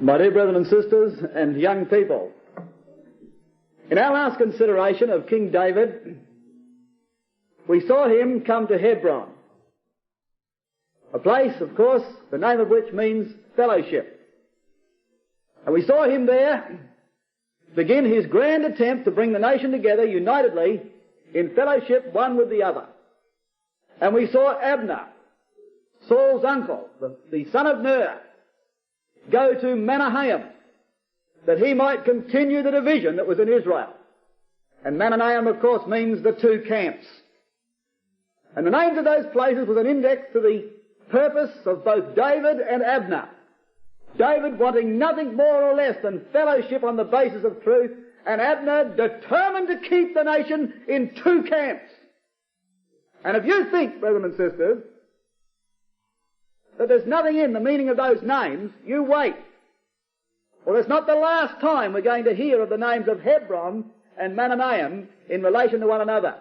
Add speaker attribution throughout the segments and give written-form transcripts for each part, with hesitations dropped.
Speaker 1: My dear brethren and sisters and young people, in our last consideration of King David, we saw him come to Hebron, a place, of course, the name of which means fellowship. And we saw him there begin his grand attempt to bring the nation together unitedly in fellowship one with the other. And we saw Abner, Saul's uncle, the son of Ner, go to Mahanaim that he might continue the division that was in Israel. And Mahanaim, of course, means the two camps. And the names of those places was an index to the purpose of both David and Abner. David wanting nothing more or less than fellowship on the basis of truth, and Abner determined to keep the nation in two camps. And if you think, brethren and sisters, that there's nothing in the meaning of those names, you wait. Well, it's not the last time we're going to hear of the names of Hebron and Mahanaim in relation to one another.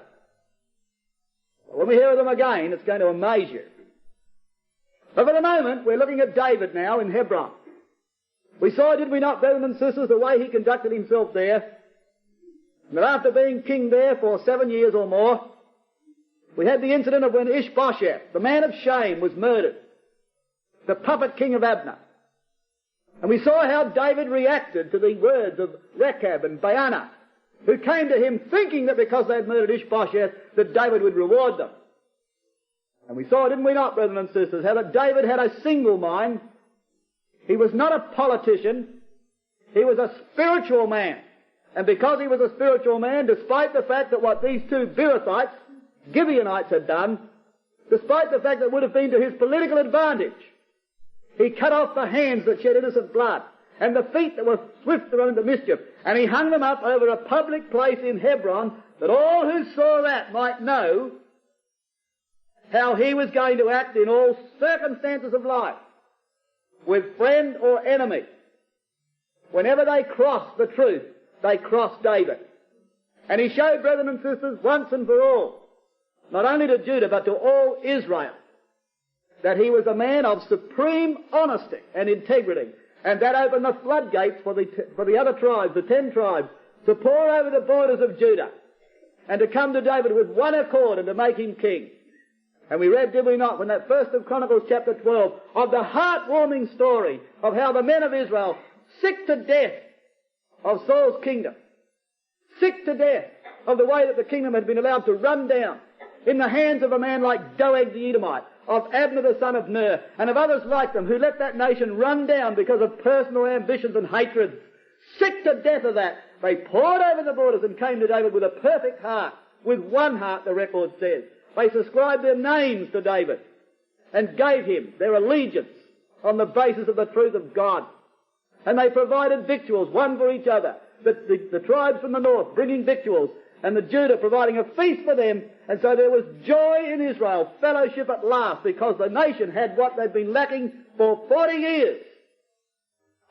Speaker 1: When we hear of them again, it's going to amaze you. But for the moment, we're looking at David now in Hebron. We saw, did we not, brethren and sisters, the way he conducted himself there, and that after being king there for 7 years or more, we had the incident of when Ishbosheth, the man of shame, was murdered, the puppet king of Abner. And we saw how David reacted to the words of Rechab and Baanah, who came to him thinking that because they had murdered Ishbosheth, that David would reward them. And we saw, didn't we not, brethren and sisters, how that David had a single mind. He was not a politician. He was a spiritual man. And because he was a spiritual man, despite the fact that what these two Beerothites, Gibeonites, had done, despite the fact that it would have been to his political advantage, he cut off the hands that shed innocent blood and the feet that were swift to run into mischief, and he hung them up over a public place in Hebron that all who saw that might know how he was going to act in all circumstances of life, with friend or enemy. Whenever they crossed the truth, they crossed David. And he showed, brethren and sisters, once and for all, not only to Judah but to all Israel, that he was a man of supreme honesty and integrity, and that opened the floodgates for the other tribes, the 10 tribes, to pour over the borders of Judah and to come to David with one accord and to make him king. And we read, did we not, when that first of Chronicles chapter 12, of the heart-warming story of how the men of Israel, sick to death of Saul's kingdom, sick to death of the way that the kingdom had been allowed to run down in the hands of a man like Doeg the Edomite, of Abner the son of Ner, and of others like them who let that nation run down because of personal ambitions and hatreds. Sick to death of that, they poured over the borders and came to David with a perfect heart, with one heart, the record says. They subscribed their names to David and gave him their allegiance on the basis of the truth of God. And they provided victuals, one for each other. The tribes from the north bringing victuals, and the Judah providing a feast for them. And so there was joy in Israel, fellowship at last, because the nation had what they'd been lacking for 40 years.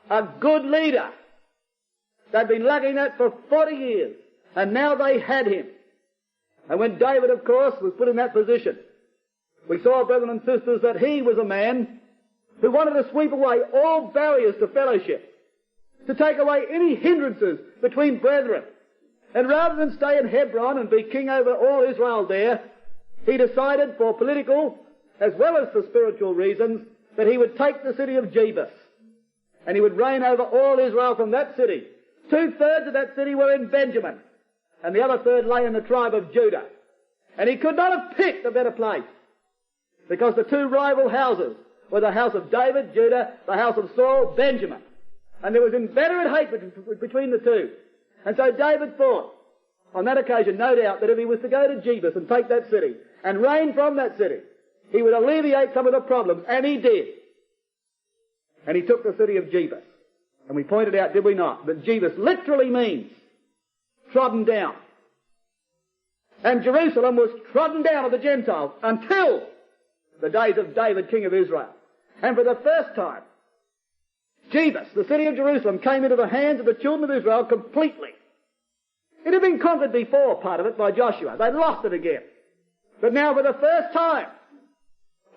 Speaker 1: A good leader. They'd been lacking that for 40 years. And now they had him. And when David, of course, was put in that position, we saw, brethren and sisters, that he was a man who wanted to sweep away all barriers to fellowship, to take away any hindrances between brethren. And rather than stay in Hebron and be king over all Israel there, he decided for political as well as for spiritual reasons that he would take the city of Jebus and he would reign over all Israel from that city. 2/3 of that city were in Benjamin, and the other third lay in the tribe of Judah. And he could not have picked a better place, because the two rival houses were the house of David, Judah, the house of Saul, Benjamin. And there was inveterate hatred between the two. And so David thought, on that occasion, no doubt, that if he was to go to Jebus and take that city and reign from that city, he would alleviate some of the problems, and he did. And he took the city of Jebus. And we pointed out, did we not, that Jebus literally means trodden down. And Jerusalem was trodden down of the Gentiles until the days of David, king of Israel. And for the first time, Jebus, the city of Jerusalem, came into the hands of the children of Israel completely. It had been conquered before, part of it, by Joshua. They lost it again. But now, for the first time,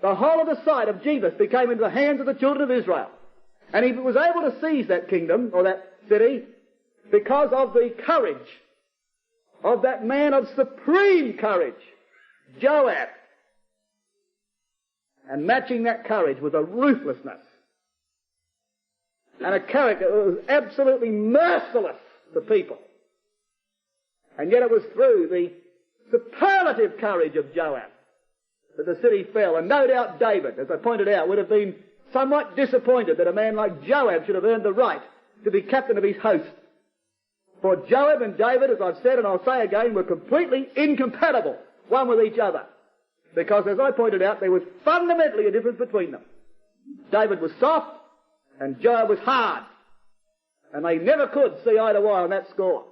Speaker 1: the whole of the site of Jebus became into the hands of the children of Israel. And he was able to seize that kingdom, or that city, because of the courage of that man of supreme courage, Joab. And matching that courage was a ruthlessness and a character that was absolutely merciless to people. And yet it was through the superlative courage of Joab that the city fell. And no doubt David, as I pointed out, would have been somewhat disappointed that a man like Joab should have earned the right to be captain of his host. For Joab and David, as I've said and I'll say again, were completely incompatible one with each other. Because, as I pointed out, there was fundamentally a difference between them. David was soft and Joab was hard. And they never could see eye to eye on that score.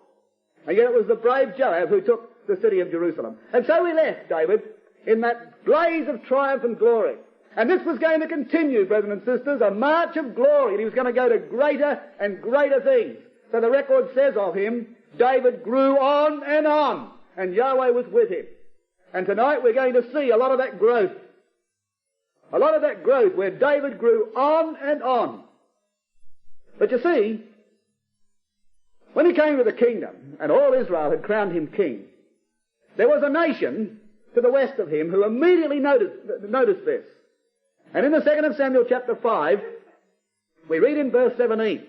Speaker 1: And yet it was the brave Joab who took the city of Jerusalem. And so he left David in that blaze of triumph and glory. And this was going to continue, brethren and sisters, a march of glory. And he was going to go to greater and greater things. So the record says of him, David grew on, and Yahweh was with him. And tonight we're going to see a lot of that growth. A lot of that growth where David grew on and on. But you see, when he came to the kingdom and all Israel had crowned him king, there was a nation to the west of him who immediately noticed this. And in the 2nd of Samuel chapter 5, we read in verse 17,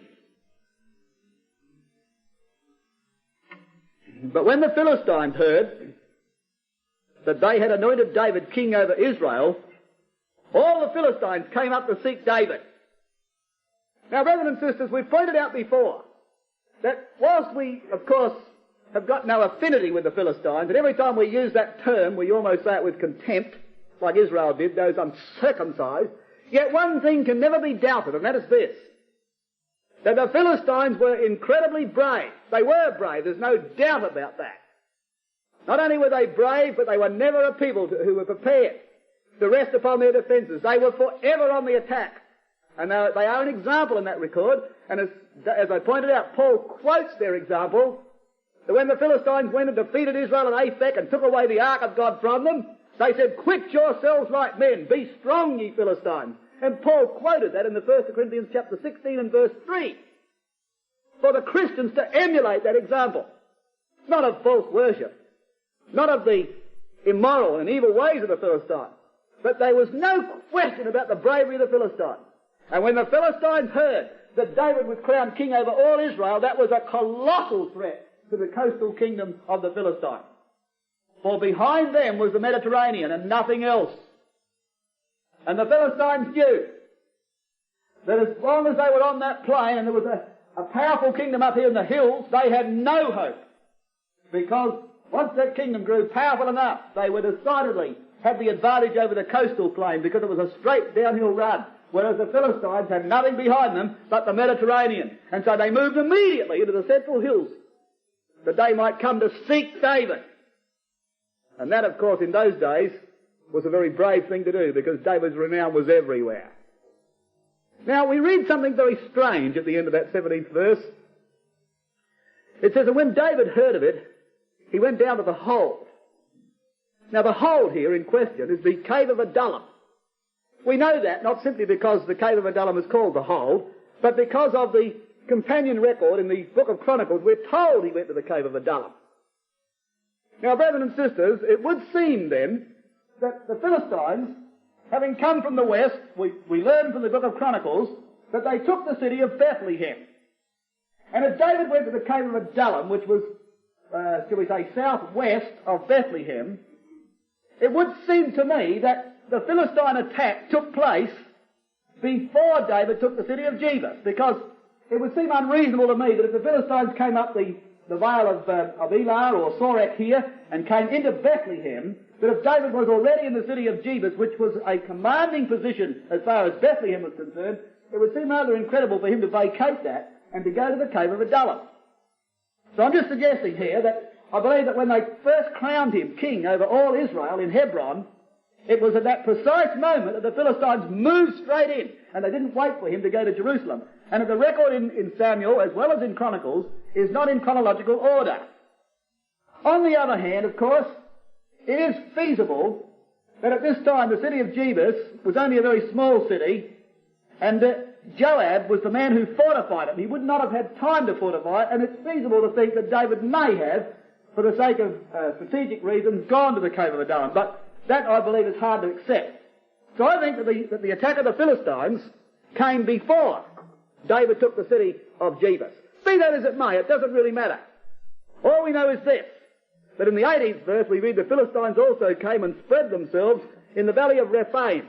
Speaker 1: "But when the Philistines heard that they had anointed David king over Israel, all the Philistines came up to seek David." Now, brothers and sisters, we've pointed out before that whilst we, of course, have got no affinity with the Philistines, and every time we use that term, we almost say it with contempt, like Israel did, those uncircumcised, yet one thing can never be doubted, and that is this, that the Philistines were incredibly brave. They were brave, there's no doubt about that. Not only were they brave, but they were never a people who were prepared to rest upon their defences. They were forever on the attack. And they are an example in that record. And as I pointed out, Paul quotes their example, that when the Philistines went and defeated Israel at Aphek and took away the ark of God from them, they said, "Quit yourselves like men, be strong, ye Philistines." And Paul quoted that in the 1 Corinthians chapter 16 and verse 3. For the Christians to emulate that example. Not of false worship, not of the immoral and evil ways of the Philistines, but there was no question about the bravery of the Philistines. And when the Philistines heard that David was crowned king over all Israel, that was a colossal threat to the coastal kingdom of the Philistines. For behind them was the Mediterranean and nothing else. And the Philistines knew that as long as they were on that plain and there was a powerful kingdom up here in the hills, they had no hope. Because once that kingdom grew powerful enough, they would decidedly have the advantage over the coastal plain because it was a straight downhill run. Whereas the Philistines had nothing behind them but the Mediterranean. And so they moved immediately into the central hills that they might come to seek David. And that, of course, in those days was a very brave thing to do because David's renown was everywhere. Now, we read something very strange at the end of that 17th verse. It says that when David heard of it, he went down to the hold. Now, the hold here in question is the cave of Adullam. We know that not simply because the cave of Adullam is called the hold, but because of the companion record in the book of Chronicles, we're told he went to the cave of Adullam. Now, brethren and sisters, it would seem then that the Philistines, having come from the west, we learn from the book of Chronicles that they took the city of Bethlehem. And as David went to the cave of Adullam, which was, shall we say, southwest of Bethlehem, it would seem to me that the Philistine attack took place before David took the city of Jebus, because it would seem unreasonable to me that if the Philistines came up the vale of Elah or Sorek here and came into Bethlehem, that if David was already in the city of Jebus, which was a commanding position as far as Bethlehem was concerned, it would seem rather incredible for him to vacate that and to go to the cave of Adullam. So I'm just suggesting here that I believe that when they first crowned him king over all Israel in Hebron, it was at that precise moment that the Philistines moved straight in, and they didn't wait for him to go to Jerusalem. And the record in Samuel, as well as in Chronicles, is not in chronological order. On the other hand, of course, it is feasible that at this time the city of Jebus was only a very small city, and Joab was the man who fortified it. He would not have had time to fortify it, and it's feasible to think that David may have, for the sake of strategic reasons, gone to the cave of Adullam. But that, I believe, is hard to accept. So I think that the attack of the Philistines came before David took the city of Jebus. Be that as it may, it doesn't really matter. All we know is this, that in the 18th verse we read the Philistines also came and spread themselves in the valley of Rephaim,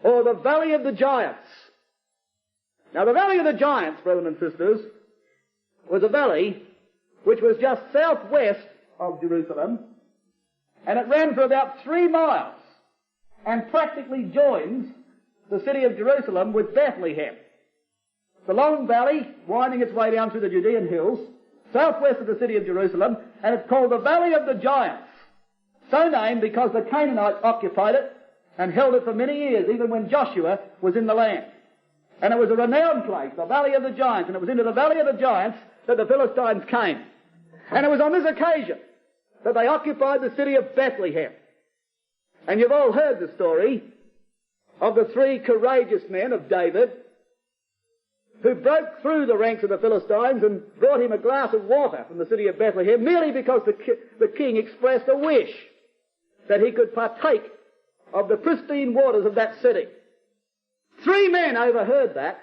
Speaker 1: or the valley of the giants. Now the valley of the giants, brethren and sisters, was a valley which was just southwest of Jerusalem, and it ran for about 3 miles and practically joins the city of Jerusalem with Bethlehem. The long valley winding its way down through the Judean hills, southwest of the city of Jerusalem, and it's called the Valley of the Giants, so named because the Canaanites occupied it and held it for many years, even when Joshua was in the land. And it was a renowned place, the Valley of the Giants, and it was into the Valley of the Giants that the Philistines came. And it was on this occasion that they occupied the city of Bethlehem. And you've all heard the story of the 3 courageous men of David who broke through the ranks of the Philistines and brought him a glass of water from the city of Bethlehem, merely because the king expressed a wish that he could partake of the pristine waters of that city. 3 men overheard that,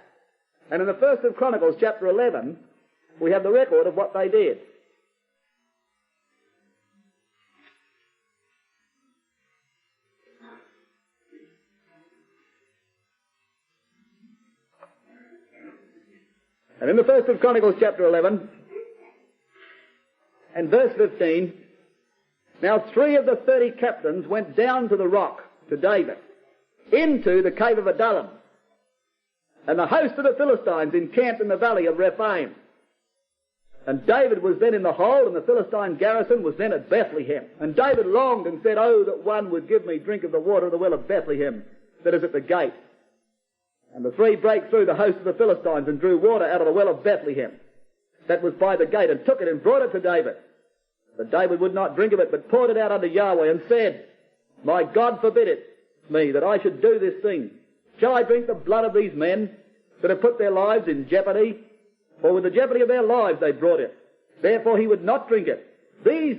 Speaker 1: and in the 1st of Chronicles, chapter 11, we have the record of what they did. And in the 1st of Chronicles, chapter 11, and verse 15, now 3 of the 30 captains went down to the rock, to David, into the cave of Adullam. And the host of the Philistines encamped in the valley of Rephaim. And David was then in the hold, and the Philistine garrison was then at Bethlehem. And David longed and said, "Oh, that one would give me drink of the water of the well of Bethlehem that is at the gate." And the 3 brake through the host of the Philistines and drew water out of the well of Bethlehem that was by the gate, and took it and brought it to David. But David would not drink of it, but poured it out unto Yahweh, and said, "My God forbid it me that I should do this thing. Shall I drink the blood of these men that have put their lives in jeopardy? For with the jeopardy of their lives they brought it. Therefore he would not drink it." These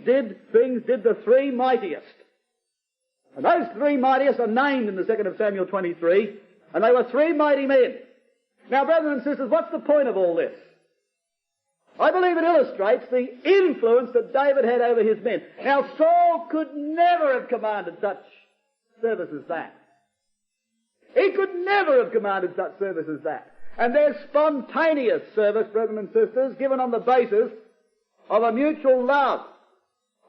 Speaker 1: things did the 3 mightiest. And those 3 mightiest are named in the 2nd of Samuel 23, and they were 3 mighty men. Now, brothers and sisters, what's the point of all this? I believe it illustrates the influence that David had over his men. Now, Saul could never have commanded such service as that. He could never have commanded such service as that. And there's spontaneous service, brethren and sisters, given on the basis of a mutual love,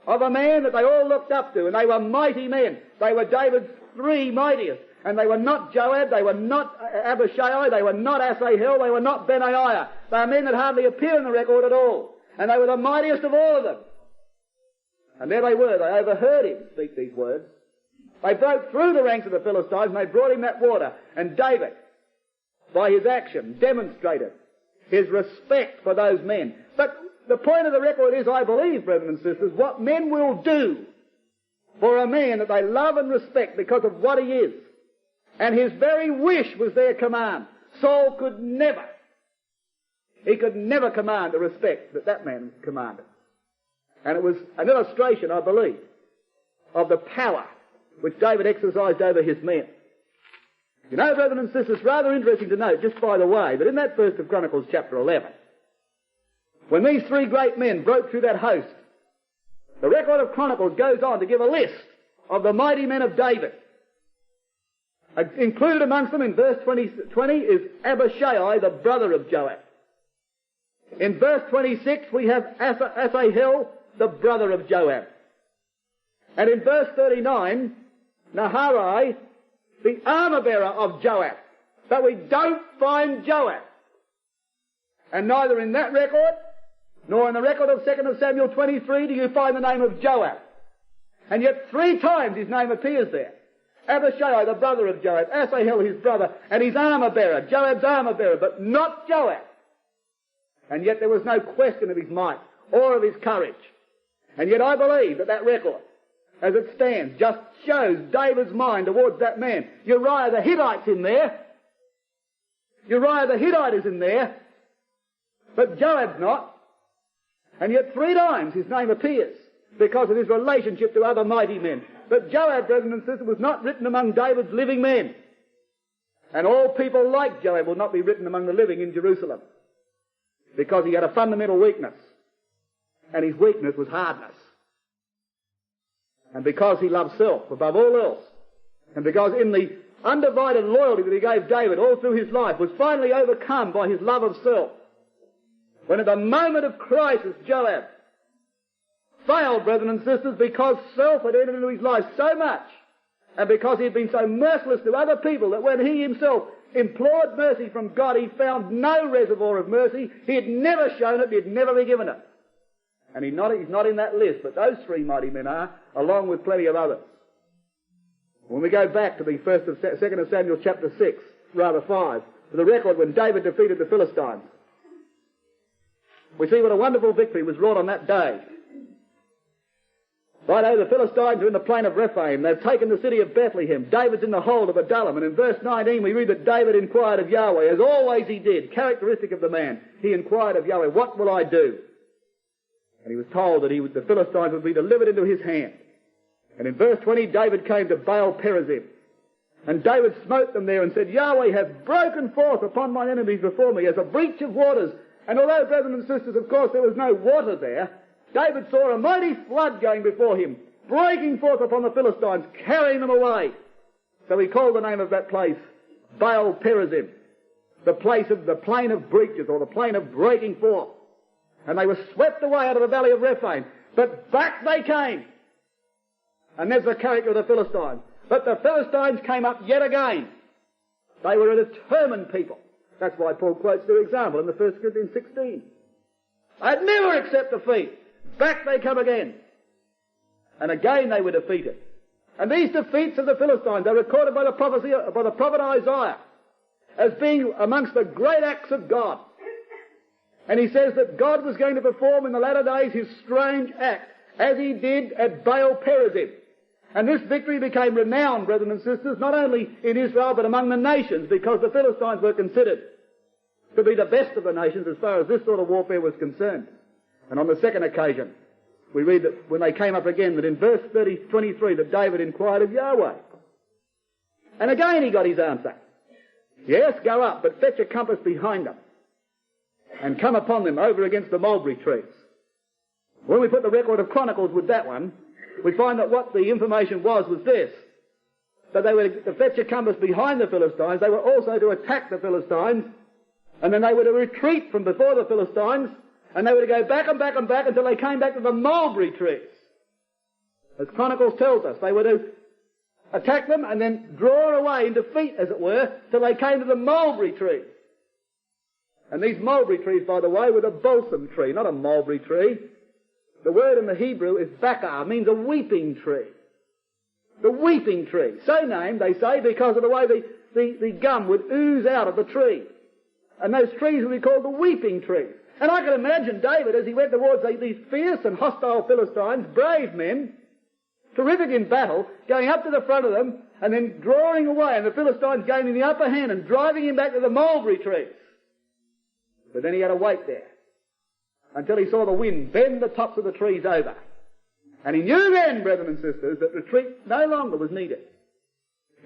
Speaker 1: of a man that they all looked up to, and they were mighty men. They were David's 3 mightiest. And they were not Joab, they were not Abishai, they were not Asahel, they were not Benaiah. They are men that hardly appear in the record at all. And they were the mightiest of all of them. And there they were, they overheard him speak these words. They broke through the ranks of the Philistines and they brought him that water. And David, by his action, demonstrated his respect for those men. But the point of the record is, I believe, brethren and sisters, what men will do for a man that they love and respect because of what he is. And his very wish was their command. Saul could never command the respect that that man commanded. And it was an illustration, I believe, of the power which David exercised over his men. You know, brethren and sisters, rather interesting to note, just by the way, that in that 1st of Chronicles chapter 11, when these 3 great men broke through that host, the record of Chronicles goes on to give a list of the mighty men of David. Included amongst them in verse 20 is Abishai, the brother of Joab. In verse 26 we have Asahel, the brother of Joab. And in verse 39, Naharai, the armor-bearer of Joab. But we don't find Joab. And neither in that record, nor in the record of 2nd of Samuel 23 do you find the name of Joab. And yet 3 times his name appears there. Abishai, the brother of Joab, Asahel, his brother, and his armor-bearer, Joab's armor-bearer, but not Joab. And yet there was no question of his might or of his courage. And yet I believe that record, as it stands, just shows David's mind towards that man. Uriah the Hittite's in there. Uriah the Hittite is in there, but Joab's not. And yet 3 times his name appears because of his relationship to other mighty men. But Joab, brethren and sisters, was not written among David's living men. And all people like Joab will not be written among the living in Jerusalem, because he had a fundamental weakness, and his weakness was hardness. And because he loved self above all else, and because in the undivided loyalty that he gave David all through his life was finally overcome by his love of self, when at the moment of crisis Joab failed, brethren and sisters, because self had entered into his life so much, and because he had been so merciless to other people that when he himself implored mercy from God, he found no reservoir of mercy. He had never shown it, he had never been given it. And he's not in that list, but those 3 mighty men are, along with plenty of others. When we go back to the 2nd of Samuel chapter 6, rather 5, to the record when David defeated the Philistines, we see what a wonderful victory was wrought on that day. Righto, the Philistines are in the plain of Rephaim. They've taken the city of Bethlehem. David's in the hold of Adullam. And in verse 19 we read that David inquired of Yahweh, as always he did, characteristic of the man. He inquired of Yahweh, what will I do? And he was told that the Philistines would be delivered into his hand. And in verse 20 David came to Baal Perazim. And David smote them there and said, Yahweh hath broken forth upon mine enemies before me as a breach of waters. And although, brethren and sisters, of course there was no water there, David saw a mighty flood going before him, breaking forth upon the Philistines, carrying them away. So he called the name of that place Baal Perazim, the place of the plain of breaches, or the plain of breaking forth. And they were swept away out of the valley of Rephaim. But back they came. And there's the character of the Philistines. But the Philistines came up yet again. They were a determined people. That's why Paul quotes their example in the 1 Corinthians 16. They'd never accept defeat. Back they come again. And again they were defeated. And these defeats of the Philistines are recorded by the prophet Isaiah as being amongst the great acts of God. And he says that God was going to perform in the latter days his strange act, as he did at Baal Perazim. And this victory became renowned, brethren and sisters, not only in Israel but among the nations, because the Philistines were considered to be the best of the nations as far as this sort of warfare was concerned. And on the second occasion, we read that when they came up again, that in verse 23, that David inquired of Yahweh. And again he got his answer. Yes, go up, but fetch a compass behind them, and come upon them over against the mulberry trees. When we put the record of Chronicles with that one, we find that what the information was this, that they were to fetch a compass behind the Philistines, they were also to attack the Philistines, and then they were to retreat from before the Philistines, and they were to go back and back and back until they came back to the mulberry trees. As Chronicles tells us, they were to attack them and then draw away in defeat, as it were, till they came to the mulberry trees. And these mulberry trees, by the way, were the balsam tree, not a mulberry tree. The word in the Hebrew is bakar, means a weeping tree. The weeping tree. So named, they say, because of the way the gum would ooze out of the tree. And those trees would be called the weeping trees. And I can imagine David, as he went towards these fierce and hostile Philistines, brave men, terrific in battle, going up to the front of them, and then drawing away, and the Philistines gaining the upper hand and driving him back to the mulberry trees. But then he had to wait there until he saw the wind bend the tops of the trees over. And he knew then, brethren and sisters, that retreat no longer was needed.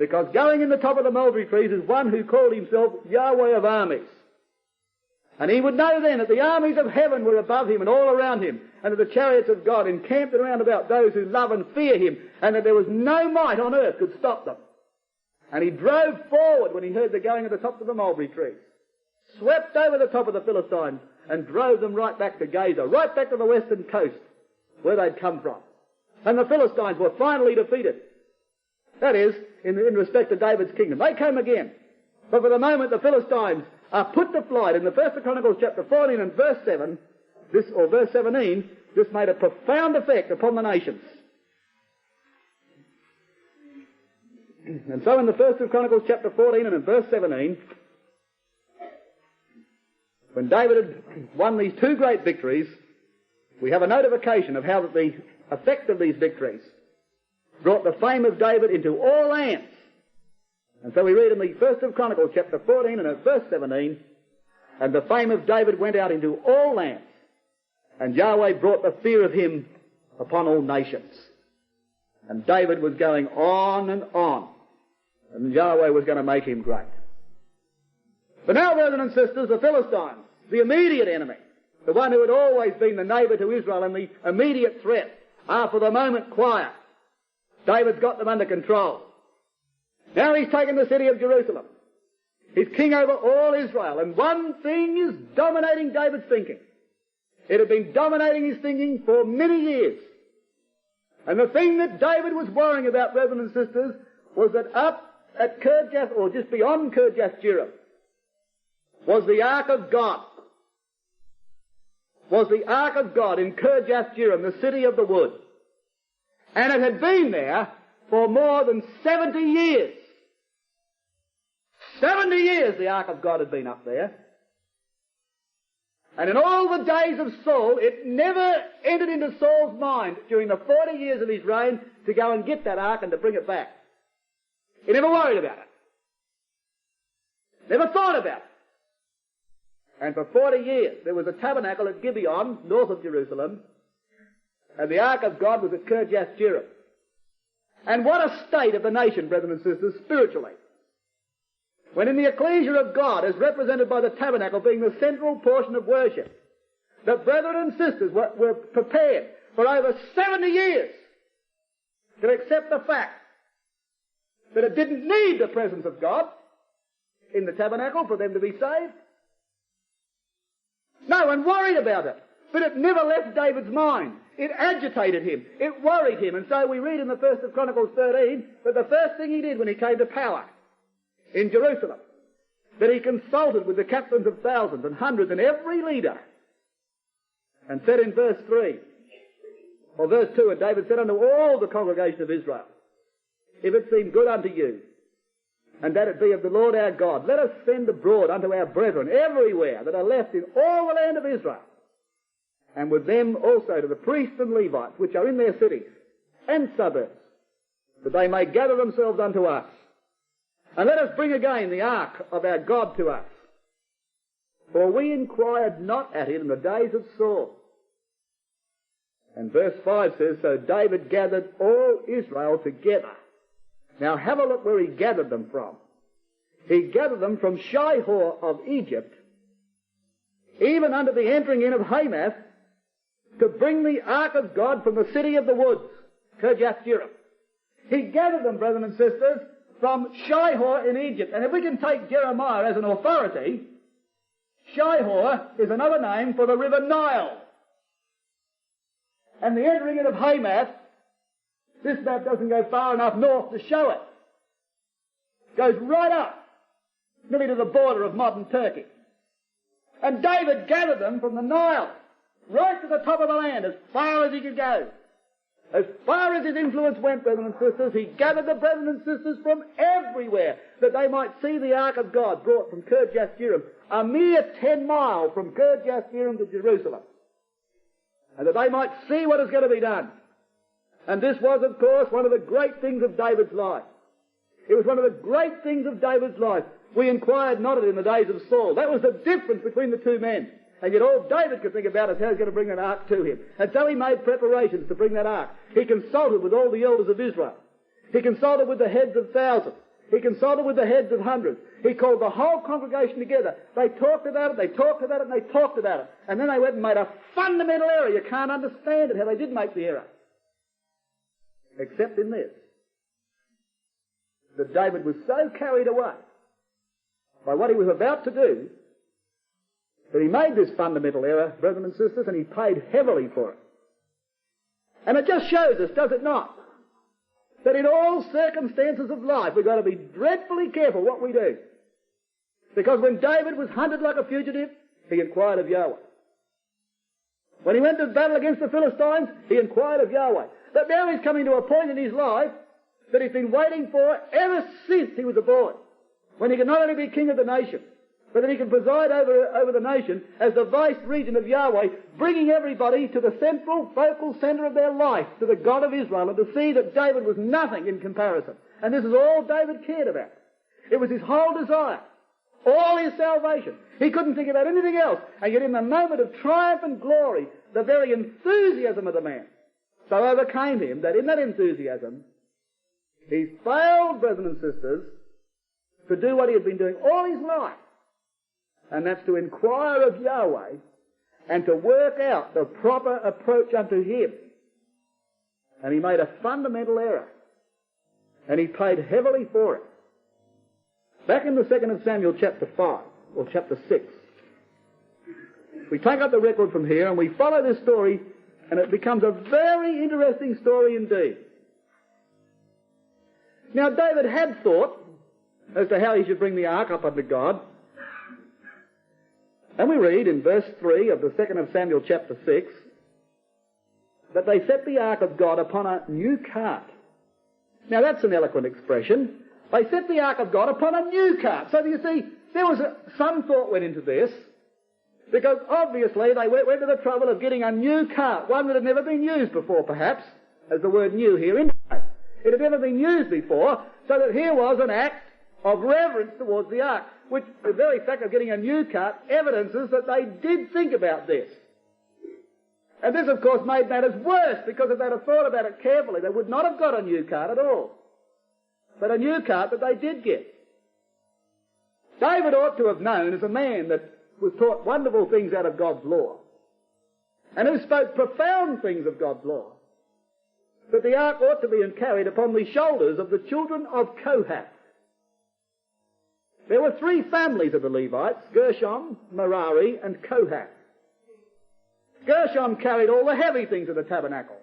Speaker 1: Because going in the top of the mulberry trees is one who called himself Yahweh of armies. And he would know then that the armies of heaven were above him and all around him, and that the chariots of God encamped around about those who love and fear him, and that there was no might on earth could stop them. And he drove forward when he heard the going of the tops of the mulberry trees, swept over the top of the Philistines, and drove them right back to Gaza, right back to the western coast, where they'd come from. And the Philistines were finally defeated. That is, in respect to David's kingdom. They came again. But for the moment, the Philistines are put to flight. In the 1 Chronicles chapter 14 and verse 7, verse 17, this made a profound effect upon the nations. And so in the 1 Chronicles chapter 14 and in verse 17, when David had won these 2 great victories, we have a notification of how that the effect of these victories brought the fame of David into all lands. And so we read in the 1st of Chronicles, chapter 14 and at verse 17, and the fame of David went out into all lands, and Yahweh brought the fear of him upon all nations. And David was going on, and Yahweh was going to make him great. But now, brethren and sisters, the Philistines, the immediate enemy, the one who had always been the neighbour to Israel and the immediate threat, are for the moment quiet. David's got them under control. Now he's taken the city of Jerusalem. He's king over all Israel, and one thing is dominating David's thinking. It had been dominating his thinking for many years. And the thing that David was worrying about, brethren and sisters, was that up at Kirjath, or just beyond Kirjath-Jearim, was the Ark of God. Was the Ark of God in Kirjath-Jearim, the city of the wood. And it had been there for more than 70 years. 70 years the Ark of God had been up there. And in all the days of Saul, it never entered into Saul's mind during the 40 years of his reign to go and get that Ark and to bring it back. He never worried about it. Never thought about it. And for 40 years there was a tabernacle at Gibeon, north of Jerusalem, and the Ark of God was at Kirjath-Jearim. And what a state of the nation, brethren and sisters, spiritually. When in the ecclesia of God, as represented by the tabernacle being the central portion of worship, the brethren and sisters were prepared for over 70 years to accept the fact that it didn't need the presence of God in the tabernacle for them to be saved. No one worried about it, but it never left David's mind. It agitated him. It worried him. And so we read in the 1st of Chronicles 13 that the first thing he did when he came to power in Jerusalem, that he consulted with the captains of thousands and hundreds and every leader, and said in verse 3, or verse 2, and David said unto all the congregation of Israel, if it seem good unto you, and that it be of the Lord our God, let us send abroad unto our brethren everywhere that are left in all the land of Israel, and with them also to the priests and Levites which are in their cities and suburbs, that they may gather themselves unto us. And let us bring again the ark of our God to us. For we inquired not at it in the days of Saul. And verse 5 says, so David gathered all Israel together. Now have a look where he gathered them from. He gathered them from Shihor of Egypt, even unto the entering in of Hamath, to bring the ark of God from the city of the woods, Kirjath-Jearim. He gathered them, brethren and sisters, from Shihor in Egypt. And if we can take Jeremiah as an authority, Shihor is another name for the river Nile. And the entering in of Hamath, this map doesn't go far enough north to show it. It goes right up, nearly to the border of modern Turkey. And David gathered them from the Nile, right to the top of the land, as far as he could go. As far as his influence went, brethren and sisters, he gathered the brethren and sisters from everywhere that they might see the Ark of God brought from Kirjath-Jearim, a mere 10 miles from Kirjath-Jearim to Jerusalem, and that they might see what is going to be done. And this was, of course, one of the great things of David's life. It was one of the great things of David's life. We inquired not at it in the days of Saul. That was the difference between the two men. And yet all David could think about is how he's going to bring that ark to him. And so he made preparations to bring that ark. He consulted with all the elders of Israel. He consulted with the heads of thousands. He consulted with the heads of hundreds. He called the whole congregation together. They talked about it, they talked about it, and they talked about it. And then they went and made a fundamental error. You can't understand it, how they did make the error. Except in this, that David was so carried away by what he was about to do, that he made this fundamental error, brethren and sisters, and he paid heavily for it. And it just shows us, does it not, that in all circumstances of life we've got to be dreadfully careful what we do. Because when David was hunted like a fugitive, he inquired of Yahweh. When he went to battle against the Philistines, he inquired of Yahweh. But now he's coming to a point in his life that he's been waiting for ever since he was a boy, when he can not only be king of the nation, but that he can preside over the nation as the vice-regent of Yahweh, bringing everybody to the central, focal centre of their life, to the God of Israel, and to see that David was nothing in comparison. And this is all David cared about. It was his whole desire. All his salvation. He couldn't think about anything else. And yet in the moment of triumph and glory, the very enthusiasm of the man so overcame him that in that enthusiasm, he failed, brethren and sisters, to do what he had been doing all his life. And that's to inquire of Yahweh and to work out the proper approach unto him. And he made a fundamental error. And he paid heavily for it. Back in the 2nd of Samuel chapter 5, or chapter 6, we take up the record from here and we follow this story, and it becomes a very interesting story indeed. Now David had thought as to how he should bring the ark up unto God. And we read in verse 3 of the 2nd of Samuel chapter 6 that they set the ark of God upon a new cart. Now that's an eloquent expression. They set the ark of God upon a new cart. So you see, there was some thought went into this, because obviously they went to the trouble of getting a new cart, one that had never been used before perhaps, as the word new here indicates. It had never been used before, so that here was an act of reverence towards the ark, which the very fact of getting a new cart evidences that they did think about this. And this, of course, made matters worse, because if they'd have thought about it carefully, they would not have got a new cart at all, but a new cart that they did get. David ought to have known, as a man that was taught wonderful things out of God's law, and who spoke profound things of God's law, that the ark ought to be carried upon the shoulders of the children of Kohath. There were 3 families of the Levites, Gershon, Merari, and Kohath. Gershon carried all the heavy things of the tabernacle.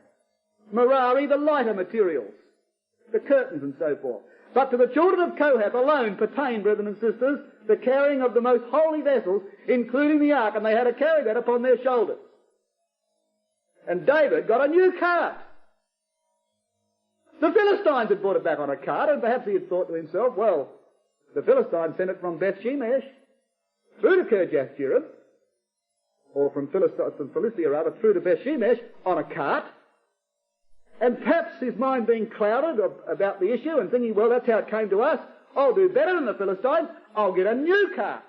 Speaker 1: Merari, the lighter materials, the curtains and so forth. But to the children of Kohath alone pertained, brethren and sisters, the carrying of the most holy vessels, including the ark, and they had to carry that upon their shoulders. And David got a new cart. The Philistines had brought it back on a cart, and perhaps he had thought to himself, well, the Philistines sent it from Beth Shemesh through to Kirjath-jearim, or from Philistia rather, through to Beth Shemesh on a cart. And perhaps his mind being clouded about the issue and thinking, well, that's how it came to us. I'll do better than the Philistines. I'll get a new cart.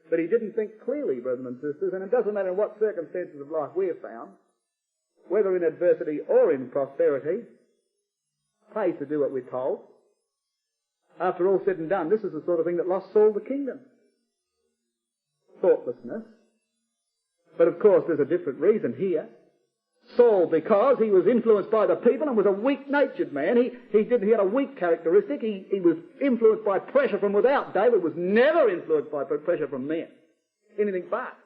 Speaker 1: But he didn't think clearly, brethren and sisters, and it doesn't matter in what circumstances of life we have found, whether in adversity or in prosperity, pays to do what we're told. After all said and done, this is the sort of thing that lost Saul the kingdom. Thoughtlessness. But of course there's a different reason here. Saul, because he was influenced by the people and was a weak-natured man, he had a weak characteristic. He was influenced by pressure from without. David was never influenced by pressure from men. Anything but.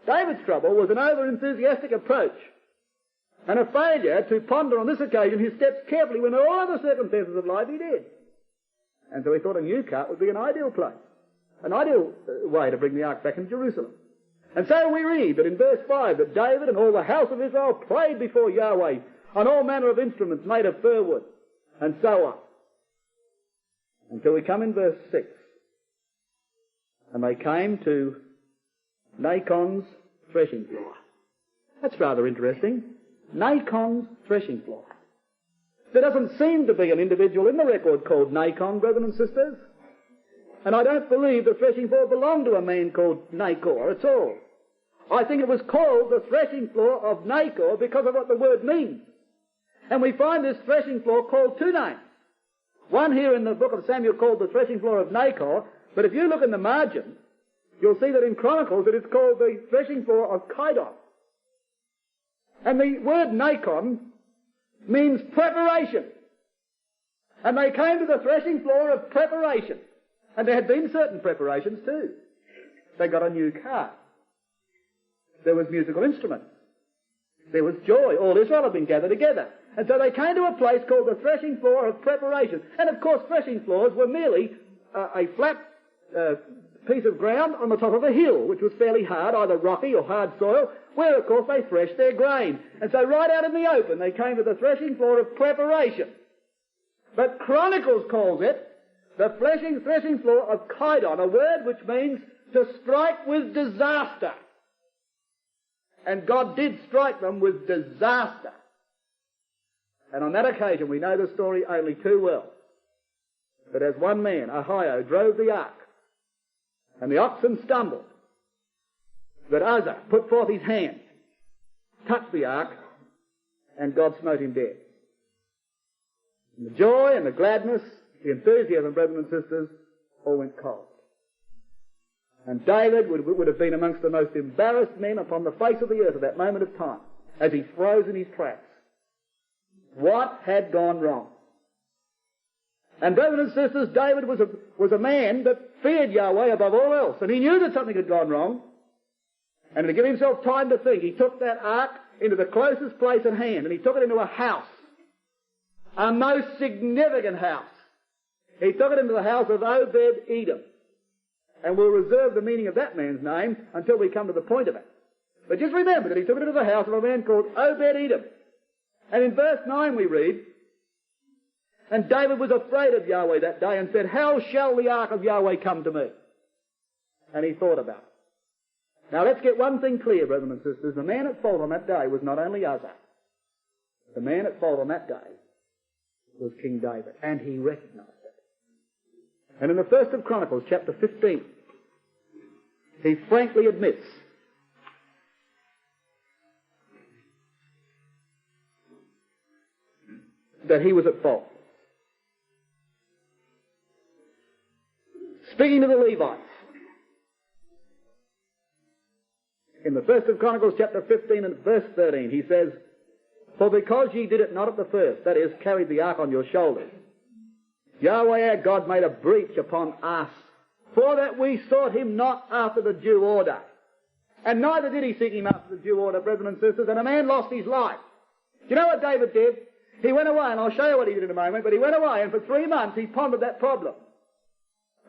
Speaker 1: David's trouble was an over-enthusiastic approach and a failure to ponder on this occasion his steps carefully when in all other circumstances of life he did. And so he thought a new cart would be an ideal place, an ideal way to bring the ark back into Jerusalem. And so we read that in verse 5 that David and all the house of Israel played before Yahweh on all manner of instruments made of fir wood, and so on. Until we come in verse 6. And they came to Nachon's threshing floor. That's rather interesting. Nachon's threshing floor. There doesn't seem to be an individual in the record called Nachon, brethren and sisters. And I don't believe the threshing floor belonged to a man called Nachor at all. I think it was called the threshing floor of Nachor because of what the word means. And we find this threshing floor called 2 names. One here in the book of Samuel called the threshing floor of Nachor, but if you look in the margin, you'll see that in Chronicles it is called the threshing floor of Kidon. And the word Nachon means preparation. And they came to the threshing floor of preparation. And there had been certain preparations too. They got a new cart. There was musical instruments. There was joy. All Israel had been gathered together. And so they came to a place called the threshing floor of preparation. And of course threshing floors were merely a flat piece of ground on the top of a hill, which was fairly hard, either rocky or hard soil, where of course they threshed their grain. And so right out in the open they came to the threshing floor of preparation. But Chronicles calls it the threshing floor of Kidon, a word which means to strike with disaster. And God did strike them with disaster. And on that occasion, we know the story only too well. that as one man, Ahio, drove the ark, and the oxen stumbled, that Uzzah put forth his hand, touched the ark, and God smote him dead. And the joy and the gladness, the enthusiasm, brethren and sisters, all went cold. And David would have been amongst the most embarrassed men upon the face of the earth at that moment of time, as he froze in his tracks. What had gone wrong? And brethren and sisters, David was a man that feared Yahweh above all else, and he knew that something had gone wrong. And to give himself time to think, he took that ark into the closest place at hand, and he took it into a house, a most significant house. He took it into the house of Obed-Edom. And we'll reserve the meaning of that man's name until we come to the point of it. But just remember that he took it into the house of a man called Obed-Edom. And in verse 9 we read, and David was afraid of Yahweh that day and said, how shall the ark of Yahweh come to me? And he thought about it. Now let's get one thing clear, brethren and sisters. The man at fault on that day was not only Uzzah. The man at fault on that day was King David, and he recognized it. And in the first of Chronicles, chapter 15, he frankly admits that he was at fault. Speaking to the Levites, in the first of Chronicles, chapter 15 and verse 13, he says, for because ye did it not at the first, that is, carried the ark on your shoulders, Yahweh our God made a breach upon us, for that we sought him not after the due order. And neither did he seek him after the due order, brethren and sisters, and a man lost his life. Do you know what David did? He went away, and I'll show you what he did in a moment, but he went away, and for 3 months he pondered that problem.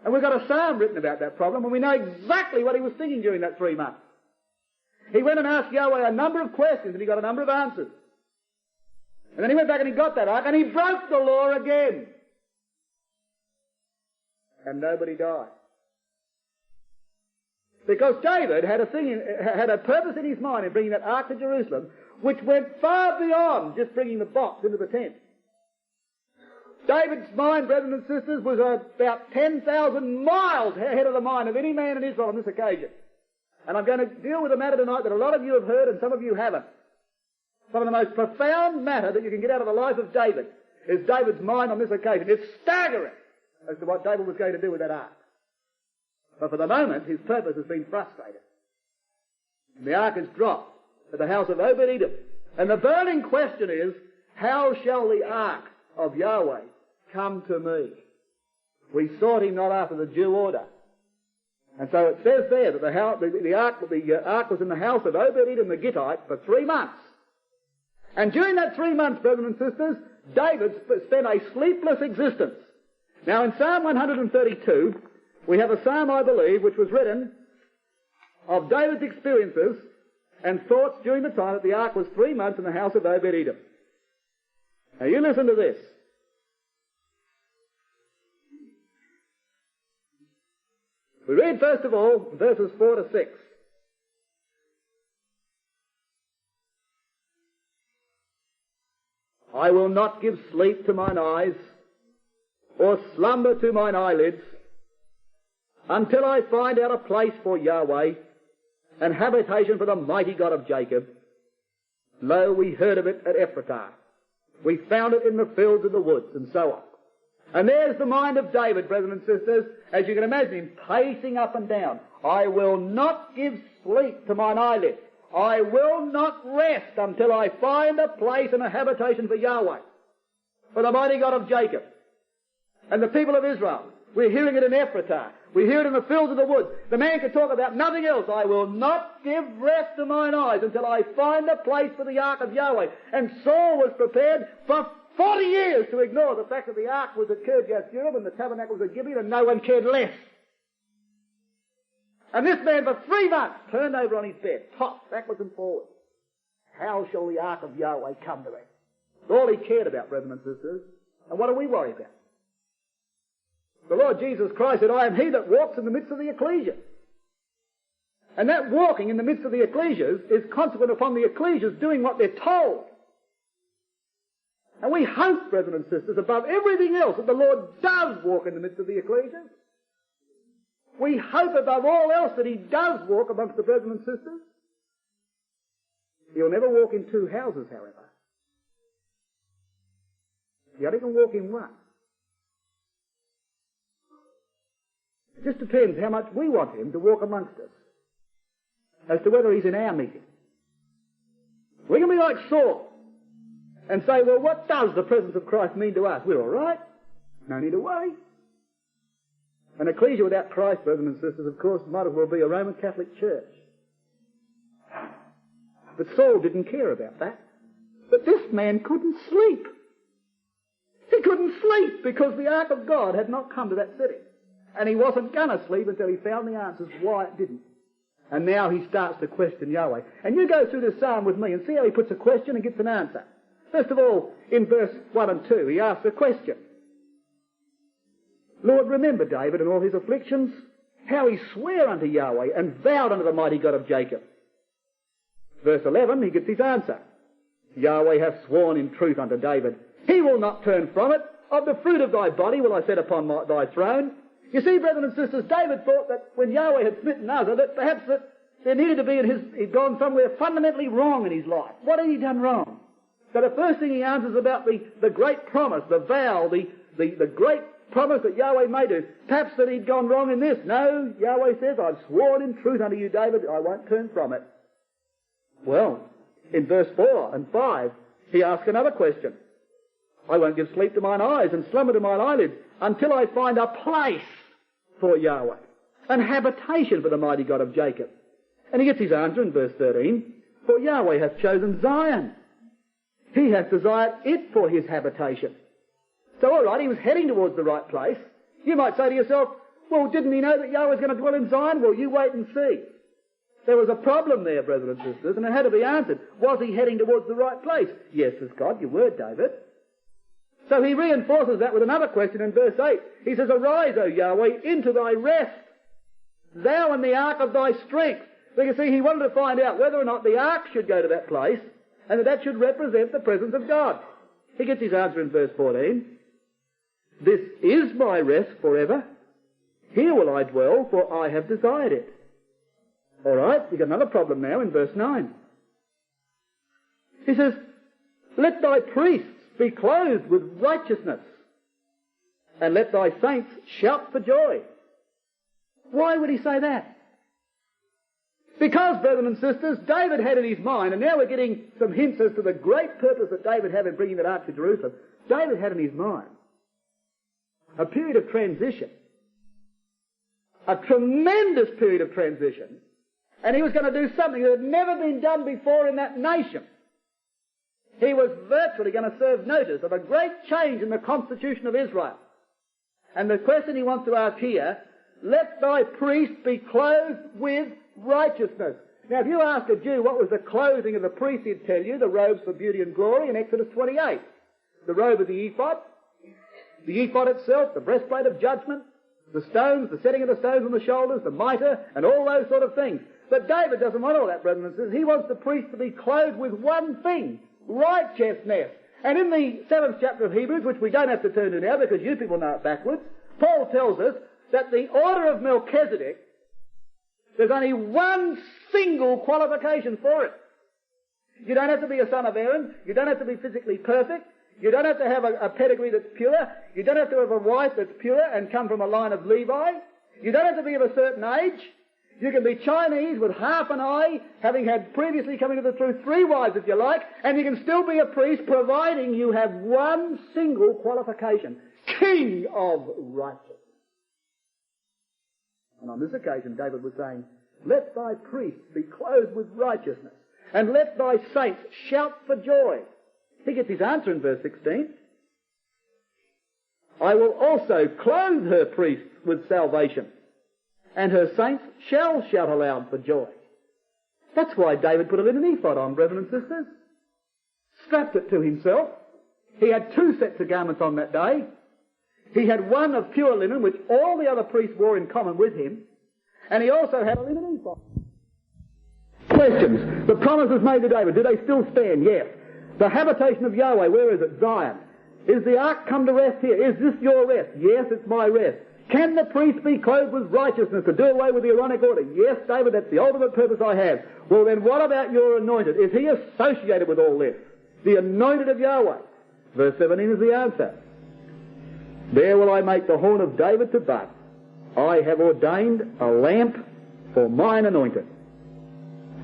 Speaker 1: And we've got a psalm written about that problem, and we know exactly what he was thinking during that 3 months. He went and asked Yahweh a number of questions, and he got a number of answers. And then he went back and he got that ark, and he broke the law again. And nobody died. Because David had a purpose in his mind in bringing that ark to Jerusalem, which went far beyond just bringing the box into the tent. David's mind, brethren and sisters, was about 10,000 miles ahead of the mind of any man in Israel on this occasion. And I'm going to deal with a matter tonight that a lot of you have heard and some of you haven't. Some of the most profound matter that you can get out of the life of David is David's mind on this occasion. It's staggering as to what David was going to do with that ark. But for the moment, his purpose has been frustrated. And the ark is dropped at the house of Obed-Edom. And the burning question is, how shall the ark of Yahweh come to me? We sought him not after the due order. And so it says there that the ark was in the house of Obed-Edom the Gittite for 3 months. And during that 3 months, brethren and sisters, David spent a sleepless existence. Now in Psalm 132, we have a psalm, I believe, which was written of David's experiences and thoughts during the time that the ark was 3 months in the house of Obed-Edom. Now you listen to this. We read first of all verses 4 to 6. I will not give sleep to mine eyes, or slumber to mine eyelids, until I find out a place for Yahweh, and habitation for the mighty God of Jacob. Lo, we heard of it at Ephratah. We found it in the fields of the woods, and so on. And there's the mind of David, brethren and sisters, as you can imagine him pacing up and down. I will not give sleep to mine eyelids. I will not rest until I find a place and a habitation for Yahweh, for the mighty God of Jacob. And the people of Israel, we're hearing it in Ephratah. We hear it in the fields of the woods. The man can talk about nothing else. I will not give rest to mine eyes until I find a place for the ark of Yahweh. And Saul was prepared for 40 years to ignore the fact that the ark was at Kirjath-jearim and the tabernacle was at Gibeon, and no one cared less. And this man for 3 months turned over on his bed, tossed backwards and forwards. How shall the ark of Yahweh come to me? It's all he cared about, brethren and sisters. And what do we worry about? The Lord Jesus Christ said, I am he that walks in the midst of the ecclesia. And that walking in the midst of the ecclesias is consequent upon the ecclesias doing what they're told. And we hope, brethren and sisters, above everything else, that the Lord does walk in the midst of the ecclesia. We hope above all else that he does walk amongst the brethren and sisters. He'll never walk in two houses, however. He only can walk in one. It just depends how much we want him to walk amongst us as to whether he's in our meeting. We can be like Saul and say, well, what does the presence of Christ mean to us? We're all right. No need to worry. An ecclesia without Christ, brethren and sisters, of course, might as well be a Roman Catholic church. But Saul didn't care about that. But this man couldn't sleep. He couldn't sleep because the ark of God had not come to that city. And he wasn't going to sleep until he found the answers why it didn't. And now he starts to question Yahweh. And you go through this psalm with me and see how he puts a question and gets an answer. First of all, in verse 1 and 2, he asks a question. Lord, remember David and all his afflictions, how he sware unto Yahweh and vowed unto the mighty God of Jacob. Verse 11, he gets his answer. Yahweh hath sworn in truth unto David. He will not turn from it. Of the fruit of thy body will I set upon thy throne. You see, brethren and sisters, David thought that when Yahweh had smitten Uzzah, that perhaps that there needed to be he'd gone somewhere fundamentally wrong in his life. What had he done wrong? So the first thing he answers about the great promise, the vow, the great promise that Yahweh made to him. Perhaps that he'd gone wrong in this. No, Yahweh says, I've sworn in truth unto you, David, I won't turn from it. Well, in verse 4 and 5, he asks another question. I won't give sleep to mine eyes and slumber to mine eyelids until I find a place for Yahweh, an habitation for the mighty God of Jacob. And he gets his answer in verse 13. For Yahweh hath chosen Zion. He hath desired it for his habitation. So all right, he was heading towards the right place. You might say to yourself, well, didn't he know that Yahweh was going to dwell in Zion? Well, you wait and see. There was a problem there, brothers and sisters, and it had to be answered. Was he heading towards the right place? Yes, as God, your word, David. So he reinforces that with another question in verse 8. He says, Arise, O Yahweh, into thy rest, thou and the ark of thy strength. So you see, he wanted to find out whether or not the ark should go to that place, and that should represent the presence of God. He gets his answer in verse 14. This is my rest forever. Here will I dwell, for I have desired it. All right, you've got another problem now in verse 9. He says, Let thy priests be clothed with righteousness, and let thy saints shout for joy. Why would he say that? Because, brethren and sisters, David had in his mind, and now we're getting some hints as to the great purpose that David had in bringing that ark to Jerusalem. David had in his mind a period of transition, a tremendous period of transition, and he was going to do something that had never been done before in that nation. He was virtually going to serve notice of a great change in the constitution of Israel. And the question he wants to ask here, let thy priests be clothed with righteousness. Now, if you ask a Jew what was the clothing of the priest, he'd tell you the robes for beauty and glory in Exodus 28. The robe of the ephod itself, the breastplate of judgment, the stones, the setting of the stones on the shoulders, the mitre, and all those sort of things. But David doesn't want all that, brethren and sisters. He wants the priest to be clothed with one thing, righteousness. And in the 7th chapter of Hebrews, which we don't have to turn to now because you people know it backwards, Paul tells us that the order of Melchizedek, there's only one single qualification for it. You don't have to be a son of Aaron. You don't have to be physically perfect. You don't have to have a pedigree that's pure. You don't have to have a wife that's pure and come from a line of Levi. You don't have to be of a certain age. You can be Chinese with half an eye, having had previously come into the truth 3 wives if you like, and you can still be a priest providing you have one single qualification, King of righteousness. And on this occasion David was saying, let thy priests be clothed with righteousness, and let thy saints shout for joy. He gets his answer in verse 16. I will also clothe her priests with salvation, and her saints shall shout aloud for joy. That's why David put a linen ephod on, brethren and sisters. Strapped it to himself. He had 2 sets of garments on that day. He had one of pure linen, which all the other priests wore in common with him. And he also had a linen ephod. Questions. The promises made to David, do they still stand? Yes. The habitation of Yahweh, where is it? Zion. Is the ark come to rest here? Is this your rest? Yes, it's my rest. Can the priest be clothed with righteousness to do away with the Aaronic order? Yes, David, that's the ultimate purpose I have. Well, then what about your anointed? Is he associated with all this? The anointed of Yahweh. Verse 17 is the answer. There will I make the horn of David to bud. I have ordained a lamp for mine anointed.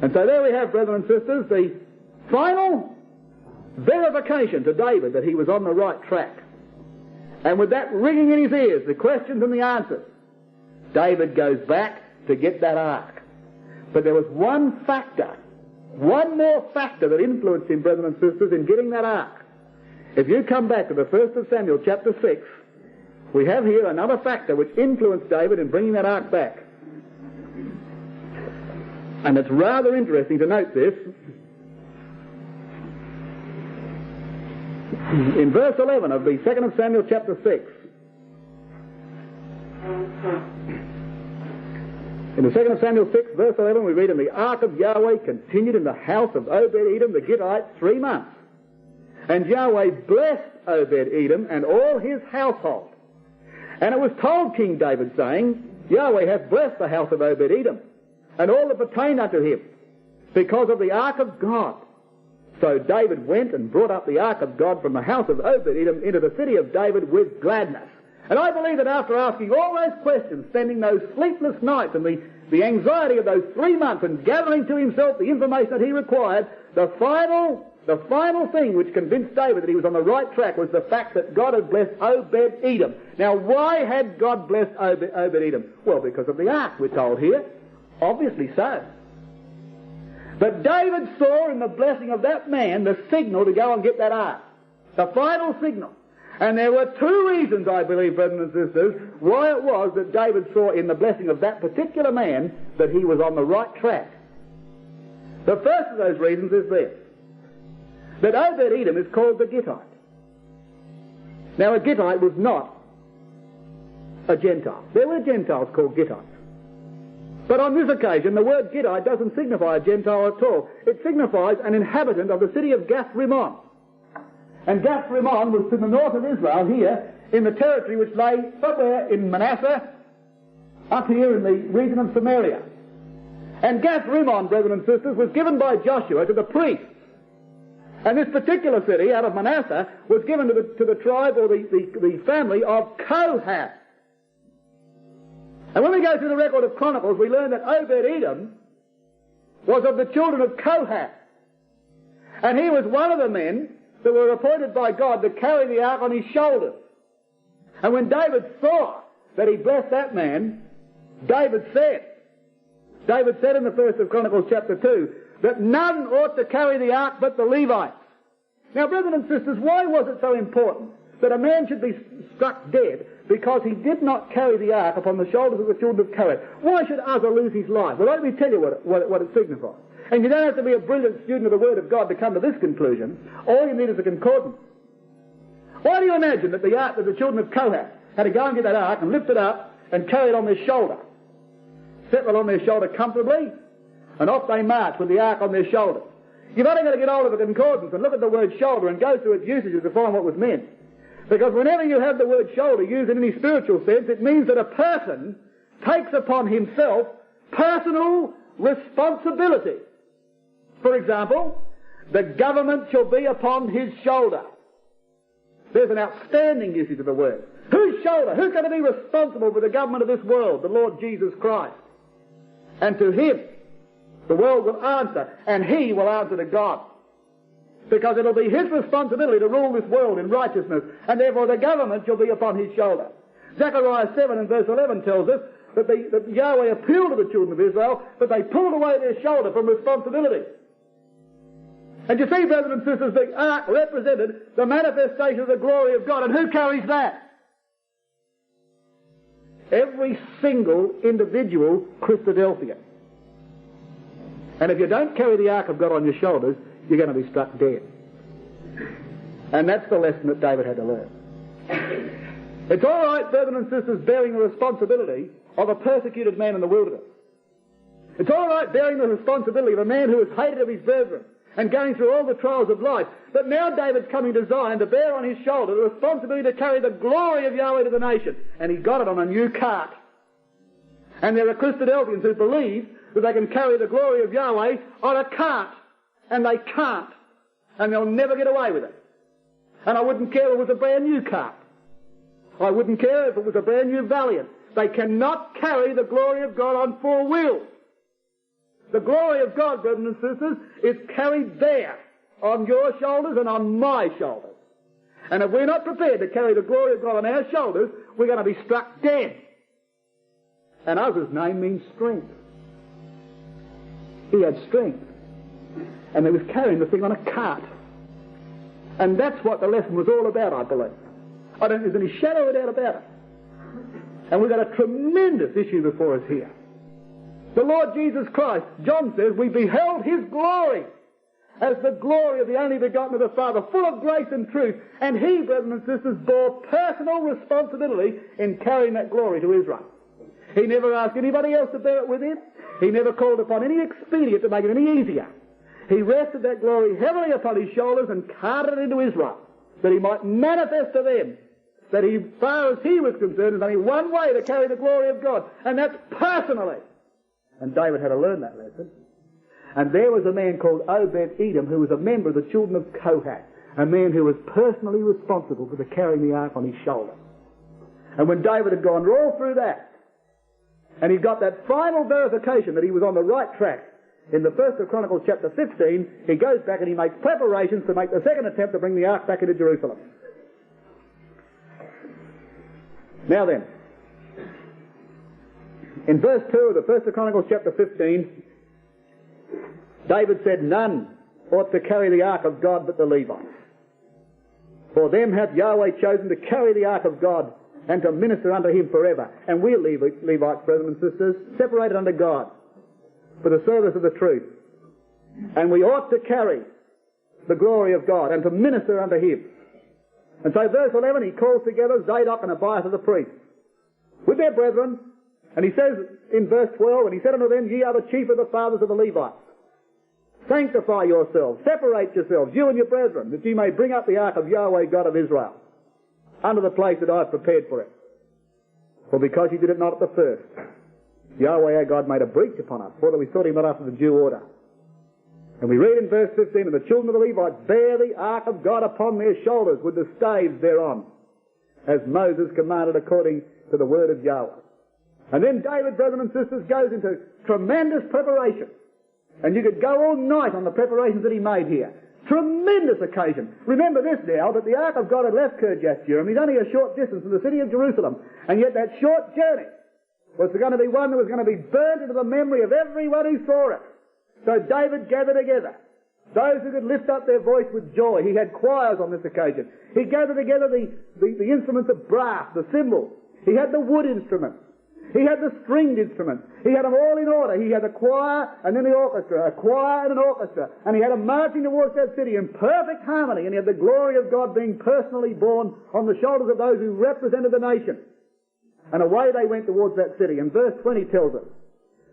Speaker 1: And so there we have, brethren and sisters, the final verification to David that he was on the right track. And with that ringing in his ears, the questions and the answers, David goes back to get that ark. But there was one factor, one more factor that influenced him, brethren and sisters, in getting that ark. If you come back to the 1st of Samuel chapter 6, we have here another factor which influenced David in bringing that ark back. And it's rather interesting to note this. In verse 11 of the 2nd of Samuel chapter 6, in the 2nd of Samuel 6, verse 11, we read, "And the ark of Yahweh continued in the house of Obed-Edom the Gittite 3 months. And Yahweh blessed Obed-Edom and all his household. And it was told King David, saying, Yahweh hath blessed the house of Obed-Edom, and all that pertain unto him, because of the ark of God. So David went and brought up the ark of God from the house of Obed-Edom into the city of David with gladness." And I believe that after asking all those questions, spending those sleepless nights and the anxiety of those 3 months and gathering to himself the information that he required, the final thing which convinced David that he was on the right track was the fact that God had blessed Obed-Edom. Now, why had God blessed Obed-Edom? Well, because of the ark, we're told here. Obviously so. But David saw in the blessing of that man the signal to go and get that ark. The final signal. And there were 2 reasons, I believe, brothers and sisters, why it was that David saw in the blessing of that particular man that he was on the right track. The first of those reasons is this: that Obed-Edom is called the Gittite. Now, a Gittite was not a Gentile. There were Gentiles called Gittites. But on this occasion, the word Gittite doesn't signify a Gentile at all. It signifies an inhabitant of the city of Gath-Rimmon. And Gath-Rimmon was to the north of Israel here, in the territory which lay somewhere in Manasseh, up here in the region of Samaria. And Gath-Rimmon, brethren and sisters, was given by Joshua to the priests. And this particular city, out of Manasseh, was given to the tribe or the family of Kohath. And when we go through the record of Chronicles, we learn that Obed-Edom was of the children of Kohath. And he was one of the men that were appointed by God to carry the ark on his shoulders. And when David saw that he blessed that man, David said in the 1st of Chronicles chapter 2, that none ought to carry the ark but the Levites. Now, brothers and sisters, why was it so important that a man should be struck dead because he did not carry the ark upon the shoulders of the children of Kohath? Why should Uzzah lose his life? Well, let me tell you what it signifies. And you don't have to be a brilliant student of the Word of God to come to this conclusion. All you need is a concordance. Why do you imagine that the children of Kohath had to go and get that ark and lift it up and carry it on their shoulder? Settle it on their shoulder comfortably, and off they march with the ark on their shoulders. You've only got to get hold of a concordance and look at the word shoulder and go through its usages to find what was meant. Because whenever you have the word shoulder used in any spiritual sense, it means that a person takes upon himself personal responsibility. For example, the government shall be upon his shoulder. There's an outstanding usage of the word. Whose shoulder? Who's going to be responsible for the government of this world? The Lord Jesus Christ. And to him, the world will answer, and he will answer to God. Because it'll be his responsibility to rule this world in righteousness, and therefore the government shall be upon his shoulder. Zechariah 7 and verse 11 tells us that Yahweh appealed to the children of Israel, but they pulled away their shoulder from responsibility. And you see, brothers and sisters, the ark represented the manifestation of the glory of God. And who carries that? Every single individual Christadelphian. And if you don't carry the ark of God on your shoulders, you're going to be struck dead. And that's the lesson that David had to learn. It's all right, brothers and sisters, bearing the responsibility of a persecuted man in the wilderness. It's all right bearing the responsibility of a man who is hated of his brethren. and going through all the trials of life. But now David's coming to Zion to bear on his shoulder the responsibility to carry the glory of Yahweh to the nation. And he got it on a new cart. And there are Christadelphians who believe that they can carry the glory of Yahweh on a cart. And they can't. And they'll never get away with it. And I wouldn't care if it was a brand new cart. I wouldn't care if it was a brand new Valiant. They cannot carry the glory of God on four wheels. The glory of God, brothers and sisters, is carried there, on your shoulders and on my shoulders. And if we're not prepared to carry the glory of God on our shoulders, we're going to be struck dead. And Uzzah's name means strength. He had strength. And he was carrying the thing on a cart. And that's what the lesson was all about, I believe. I don't think there's any shadow of a doubt about it. And we've got a tremendous issue before us here. The Lord Jesus Christ, John says, we beheld his glory as the glory of the only begotten of the Father, full of grace and truth. And he, brothers and sisters, bore personal responsibility in carrying that glory to Israel. He never asked anybody else to bear it with him. He never called upon any expedient to make it any easier. He rested that glory heavily upon his shoulders and carted it into Israel, that he might manifest to them that as far as he was concerned, there's only one way to carry the glory of God, and that's personally. And David had to learn that lesson. And there was a man called Obed-Edom who was a member of the children of Kohath, a man who was personally responsible for the carrying the ark on his shoulder. And when David had gone all through that, and he got that final verification that he was on the right track, in the 1st of Chronicles chapter 15, he goes back and he makes preparations to make the second attempt to bring the ark back into Jerusalem. Now then, in verse 2 of the 1st of Chronicles chapter 15, David said, none ought to carry the ark of God but the Levites. For them hath Yahweh chosen to carry the ark of God and to minister unto him forever. And we're Levites, brothers and sisters, separated unto God for the service of the truth. And we ought to carry the glory of God and to minister unto him. And so verse 11, he calls together Zadok and Abiathar the priests with their brethren. And he says in verse 12, and he said unto them, ye are the chief of the fathers of the Levites. Sanctify yourselves, separate yourselves, you and your brethren, that ye may bring up the ark of Yahweh God of Israel unto the place that I have prepared for it. For because ye did it not at the first, Yahweh our God made a breach upon us, for that we sought him not after the due order. And we read in verse 15, and the children of the Levites bear the ark of God upon their shoulders with the staves thereon, as Moses commanded according to the word of Yahweh. And then David, brothers and sisters, goes into tremendous preparation. And you could go all night on the preparations that he made here. Tremendous occasion. Remember this now, that the ark of God had left Kirjath-Jearim. He's only a short distance from the city of Jerusalem. And yet that short journey was going to be one that was going to be burnt into the memory of everyone who saw it. So David gathered together those who could lift up their voice with joy. He had choirs on this occasion. He gathered together the instruments of brass, the cymbals. He had the wood instruments. He had the stringed instruments. He had them all in order. He had a choir and then the orchestra, a choir and an orchestra. And he had them marching towards that city in perfect harmony. And he had the glory of God being personally borne on the shoulders of those who represented the nation. And away they went towards that city. And verse 20 tells us,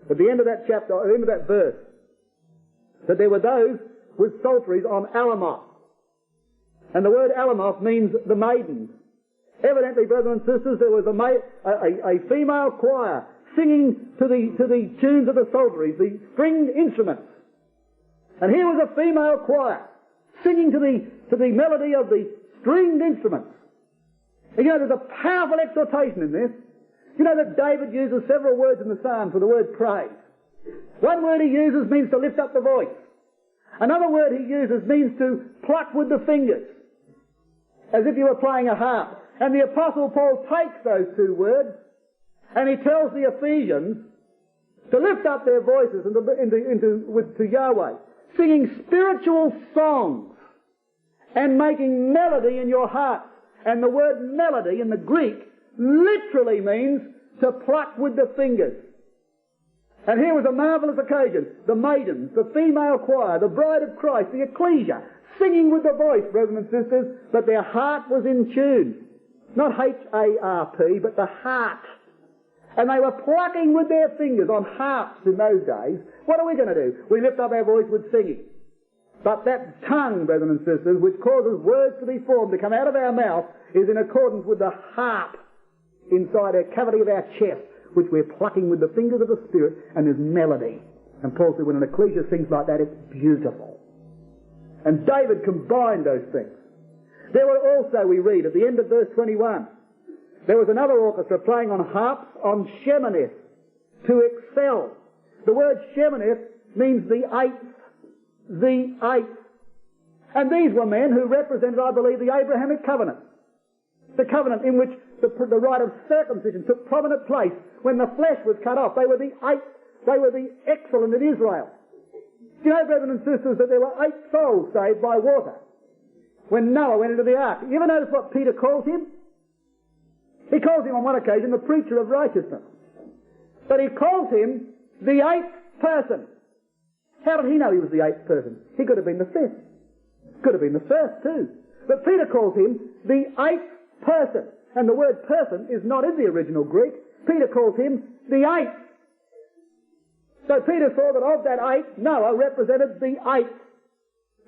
Speaker 1: at the end of that chapter, at the end of that verse, that there were those with psalteries on Alamoth. And the word Alamoth means the maidens. Evidently, brothers and sisters, there was a female choir singing to the tunes of the psalteries, the stringed instruments. And here was a female choir singing to the melody of the stringed instruments. And you know, there's a powerful exhortation in this. You know that David uses several words in the Psalm for the word praise. One word he uses means to lift up the voice. Another word he uses means to pluck with the fingers, as if you were playing a harp. And the Apostle Paul takes those two words and he tells the Ephesians to lift up their voices to Yahweh, singing spiritual songs and making melody in your hearts. And the word melody in the Greek literally means to pluck with the fingers. And here was a marvellous occasion. The maidens, the female choir, the bride of Christ, the ecclesia, singing with the voice, brothers and sisters, but their heart was in tune. Not H-A-R-P, but the heart. And they were plucking with their fingers on harps in those days. What are we going to do? We lift up our voice with singing. But that tongue, brethren and sisters, which causes words to be formed, to come out of our mouth, is in accordance with the harp inside our cavity of our chest, which we're plucking with the fingers of the Spirit, and there's melody. And Paul said when an ecclesia sings like that, it's beautiful. And David combined those things. There were also, we read at the end of verse 21, there was another orchestra playing on harps on Sheminith to excel. The word Sheminith means the eighth. The eighth. And these were men who represented, I believe, the Abrahamic covenant. The covenant in which the rite of circumcision took prominent place when the flesh was cut off. They were the eighth. They were the excellent in Israel. Do you know, brethren and sisters, that there were 8 souls saved by water when Noah went into the ark? You ever notice what Peter calls him? He calls him on one occasion the preacher of righteousness. But he calls him the 8th person. How did he know he was the 8th person? He could have been the 5th. Could have been the 1st too. But Peter calls him the 8th person. And the word person is not in the original Greek. Peter calls him the 8th. So Peter saw that of that 8, Noah represented the 8th.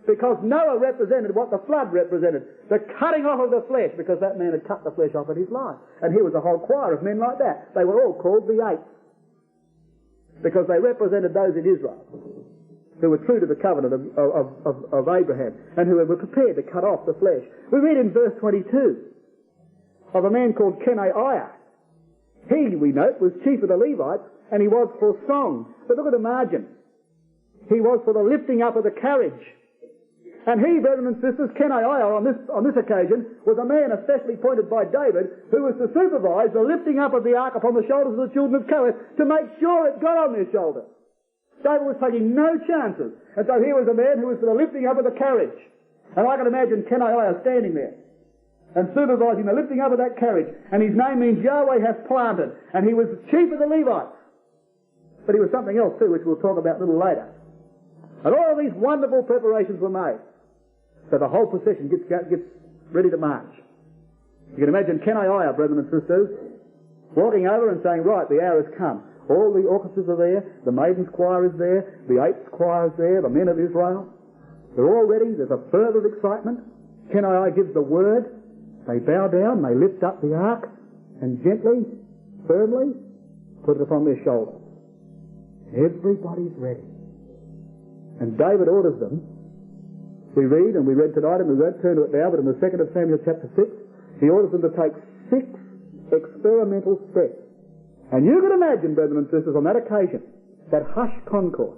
Speaker 1: Because Noah represented what the flood represented. The cutting off of the flesh, because that man had cut the flesh off in his life. And here was a whole choir of men like that. They were all called the 8th. Because they represented those in Israel who were true to the covenant of Abraham and who were prepared to cut off the flesh. We read in verse 22 of a man called Kenaiah. He, we note, was chief of the Levites, and he was for song. But look at the margin. He was for the lifting up of the carriage. And he, brethren and sisters, Kenaiah on this occasion, was a man especially appointed by David, who was to supervise the lifting up of the ark upon the shoulders of the children of Kohath to make sure it got on their shoulders. David was taking no chances. And so here was a man who was for the lifting up of the carriage. And I can imagine Kenaiah standing there and supervising the lifting up of that carriage. And his name means Yahweh hath planted. And he was chief of the Levites. But he was something else too, which we'll talk about a little later. And all of these wonderful preparations were made. So the whole procession gets ready to march. You can imagine Kenaiah, brethren and sisters, walking over and saying, right, the hour has come. All the orchestras are there, the maidens' choir is there, the 8th choir is there, the men of Israel. They're all ready, there's a fervour of excitement. Kenaiah gives the word, they bow down, they lift up the ark, and gently, firmly, put it upon their shoulders. Everybody's ready. And David orders them, we read tonight, and we won't turn to it now, but in the 2nd of Samuel chapter 6, he orders them to take 6 experimental steps. And you can imagine, brethren and sisters, on that occasion, that hushed concourse.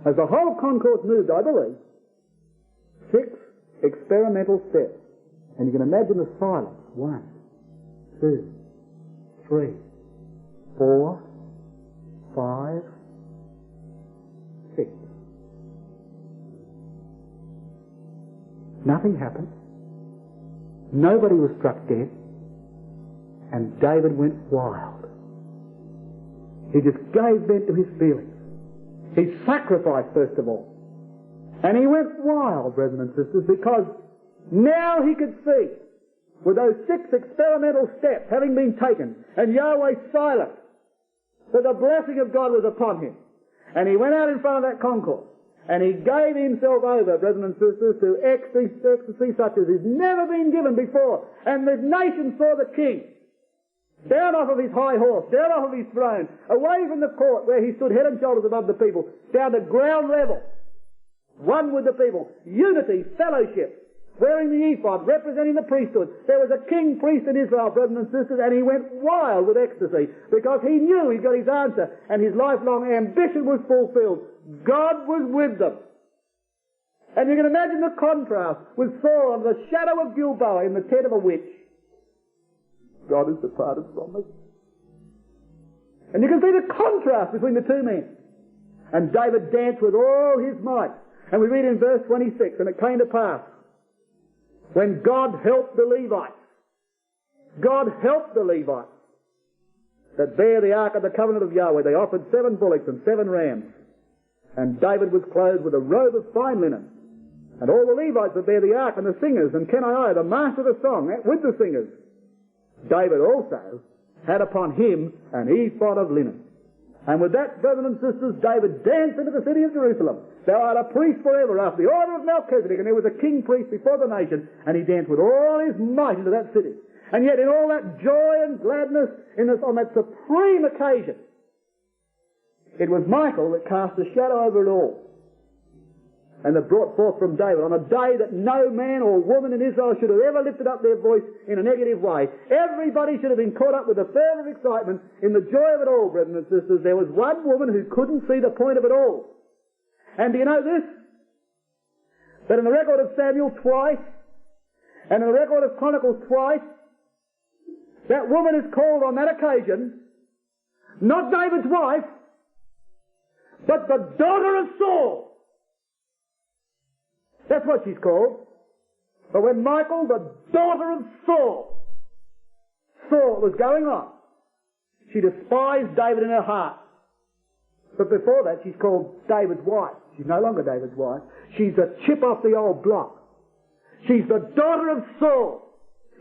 Speaker 1: As the whole concourse moved, I believe, 6 experimental steps. And you can imagine the silence. 1, 2, 3, 4, 5, 6. Nothing happened. Nobody was struck dead. And David went wild. He just gave vent to his feelings. He sacrificed, first of all. And he went wild, brethren and sisters, because now he could see, with those 6 experimental steps having been taken, and Yahweh silent, that the blessing of God was upon him. And he went out in front of that concourse, and he gave himself over, brethren and sisters, to ecstasy such as has never been given before. And the nation saw the king down off of his high horse, down off of his throne, away from the court where he stood head and shoulders above the people, down to ground level, one with the people, unity, fellowship, wearing the ephod, representing the priesthood. There was a king priest in Israel, brethren and sisters, and he went wild with ecstasy because he knew he'd got his answer and his lifelong ambition was fulfilled. God was with them. And you can imagine the contrast with Saul under the shadow of Gilboa in the tent of a witch. God has departed from me. And you can see the contrast between the two men. And David danced with all his might. And we read in verse 26, and it came to pass, when God helped the Levites, that bare the ark of the covenant of Yahweh, they offered 7 bullocks and 7 rams. And David was clothed with a robe of fine linen. And all the Levites that bare the ark, and the singers, and Kenaiah, the master of the song, with the singers. David also had upon him an ephod of linen. And with that, brethren and sisters, David danced into the city of Jerusalem. Thou art a priest forever after the order of Melchizedek. And there was a king priest before the nation, and he danced with all his might into that city. And yet in all that joy and gladness on that supreme occasion, it was Michael that cast a shadow over it all, and that brought forth from David on a day that no man or woman in Israel should have ever lifted up their voice in a negative way. Everybody should have been caught up with the fervour of excitement in the joy of it all, brethren and sisters. There was one woman who couldn't see the point of it all. And do you know this? That in the record of Samuel twice, and in the record of Chronicles twice, that woman is called on that occasion, not David's wife, but the daughter of Saul. That's what she's called. But when Michal, the daughter of Saul, saw what was going on, she despised David in her heart. But before that, she's called David's wife. She's no longer David's wife. She's a chip off the old block. She's the daughter of Saul,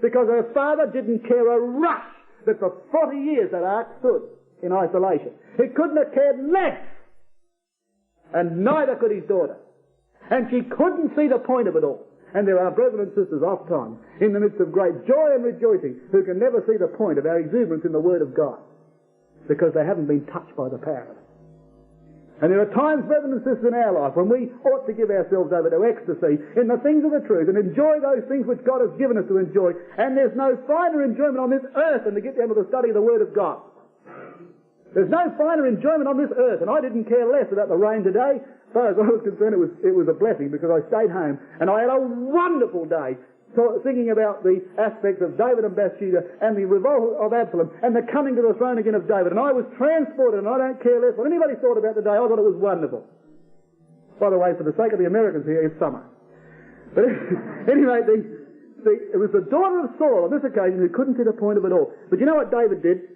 Speaker 1: because her father didn't care a rush that for 40 years that ark stood in isolation. He couldn't have cared less. And neither could his daughter. And she couldn't see the point of it all. And there are brethren and sisters oft times, in the midst of great joy and rejoicing, who can never see the point of our exuberance in the Word of God, because they haven't been touched by the power of it. And there are times, brethren and sisters, in our life when we ought to give ourselves over to ecstasy in the things of the truth and enjoy those things which God has given us to enjoy. And there's no finer enjoyment on this earth than to get down to the study of the Word of God. There's no finer enjoyment on this earth, and I didn't care less about the rain today. As far as I was concerned, it was a blessing, because I stayed home and I had a wonderful day thinking about the aspects of David and Bathsheba and the revolt of Absalom and the coming to the throne again of David. And I was transported, and I don't care less what anybody thought about the day. I thought it was wonderful. By the way, for the sake of the Americans here, it's summer. But anyway, it was the daughter of Saul on this occasion who couldn't see the point of it all. But you know what David did?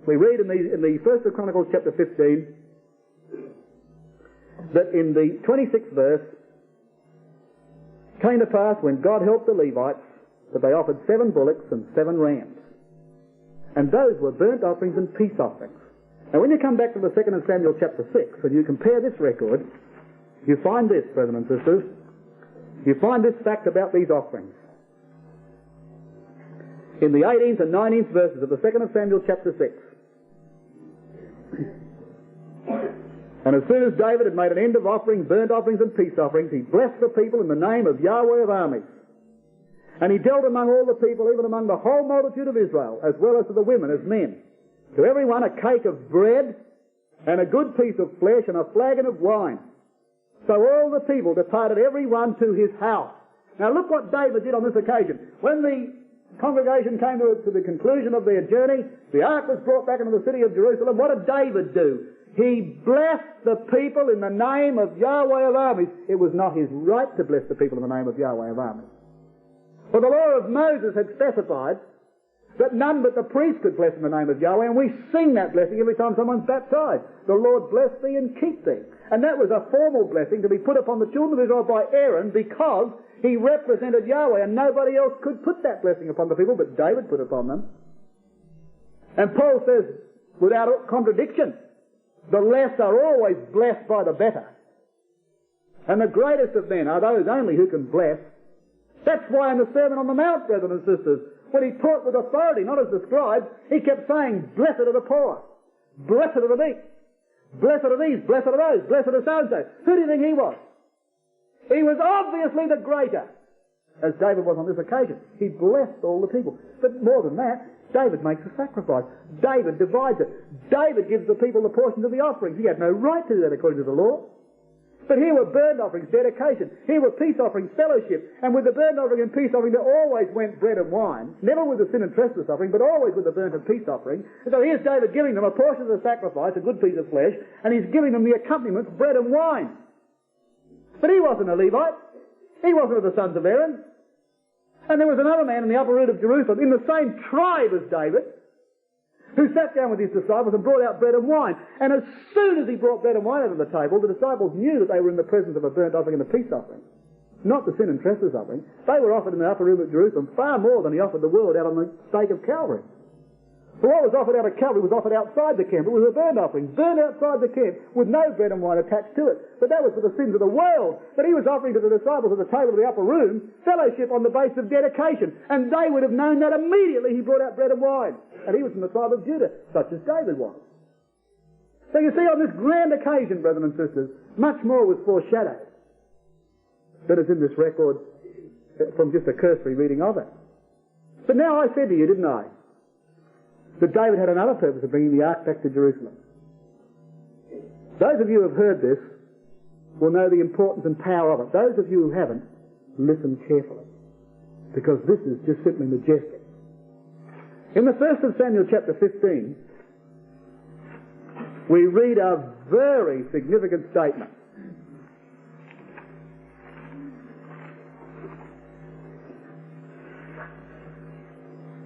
Speaker 1: We read in the First of Chronicles chapter 15 that in the 26th verse, came to pass when God helped the Levites that they offered 7 bullocks and 7 rams. And those were burnt offerings and peace offerings. Now when you come back to the 2nd of Samuel chapter 6 and you compare this record, you find this, brethren and sisters. You find this fact about these offerings. In the 18th and 19th verses of the 2nd of Samuel chapter 6. And as soon as David had made an end of offering burnt offerings and peace offerings, he blessed the people in the name of Yahweh of armies. And he dealt among all the people, even among the whole multitude of Israel, as well as to the women as men. To every one a cake of bread, and a good piece of flesh, and a flagon of wine. So all the people departed every one to his house. Now look what David did on this occasion. When the congregation came to the conclusion of their journey, the ark was brought back into the city of Jerusalem. What did David do? He blessed the people in the name of Yahweh of armies. It was not his right to bless the people in the name of Yahweh of armies. For the law of Moses had specified that none but the priest could bless in the name of Yahweh, and we sing that blessing every time someone's baptized. The Lord bless thee and keep thee. And that was a formal blessing to be put upon the children of Israel by Aaron, because he represented Yahweh, and nobody else could put that blessing upon the people, but David put upon them. And Paul says, without contradiction, the less are always blessed by the better. And the greatest of men are those only who can bless. That's why in the Sermon on the Mount, brethren and sisters, when he taught with authority, not as the scribes, he kept saying, blessed are the poor, blessed are the meek, blessed are these, blessed are those, blessed are so-and-so. Who do you think he was? He was obviously the greater, as David was on this occasion. He blessed all the people. But more than that, David makes a sacrifice. David divides it. David gives the people the portions of the offerings. He had no right to do that according to the law. But here were burnt offerings, dedication. Here were peace offerings, fellowship. And with the burnt offering and peace offering, there always went bread and wine. Never with the sin and trespass offering, but always with the burnt and peace offering. And so here's David giving them a portion of the sacrifice, a good piece of flesh, and he's giving them the accompaniments, bread and wine. But he wasn't a Levite. He wasn't of the sons of Aaron. And there was another man in the upper root of Jerusalem, in the same tribe as David, who sat down with his disciples and brought out bread and wine. And as soon as he brought bread and wine out of the table, the disciples knew that they were in the presence of a burnt offering and a peace offering, not the sin and trespass offering. They were offered in the upper room of Jerusalem far more than he offered the world out on the stake of Calvary. For what was offered out of Calvary was offered outside the camp. It was a burnt offering, burned outside the camp, with no bread and wine attached to it. But that was for the sins of the world. But he was offering to the disciples at the table of the upper room fellowship on the basis of dedication. And they would have known that immediately he brought out bread and wine. And he was from the tribe of Judah, such as David was. So you see, on this grand occasion, brethren and sisters, much more was foreshadowed than is in this record from just a cursory reading of it. But now I said to you, didn't I, that David had another purpose of bringing the ark back to Jerusalem. Those of you who have heard this will know the importance and power of it. Those of you who haven't, listen carefully, because this is just simply majestic. In the 1st of Samuel chapter 15, we read a very significant statement.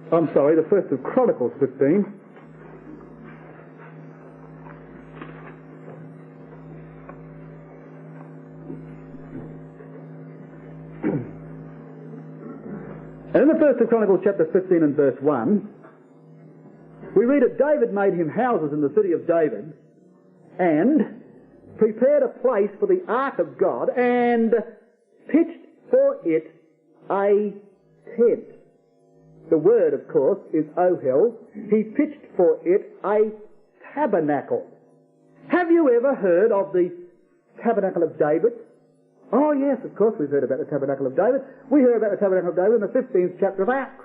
Speaker 1: I'm sorry, the 1st of Chronicles 15. And in the 1st of Chronicles chapter 15 and verse 1, we read that David made him houses in the city of David and prepared a place for the ark of God and pitched for it a tent. The word, of course, is ohel. He pitched for it a tabernacle. Have you ever heard of the tabernacle of David? Oh yes, of course we've heard about the tabernacle of David. We heard about the tabernacle of David in the 15th chapter of Acts.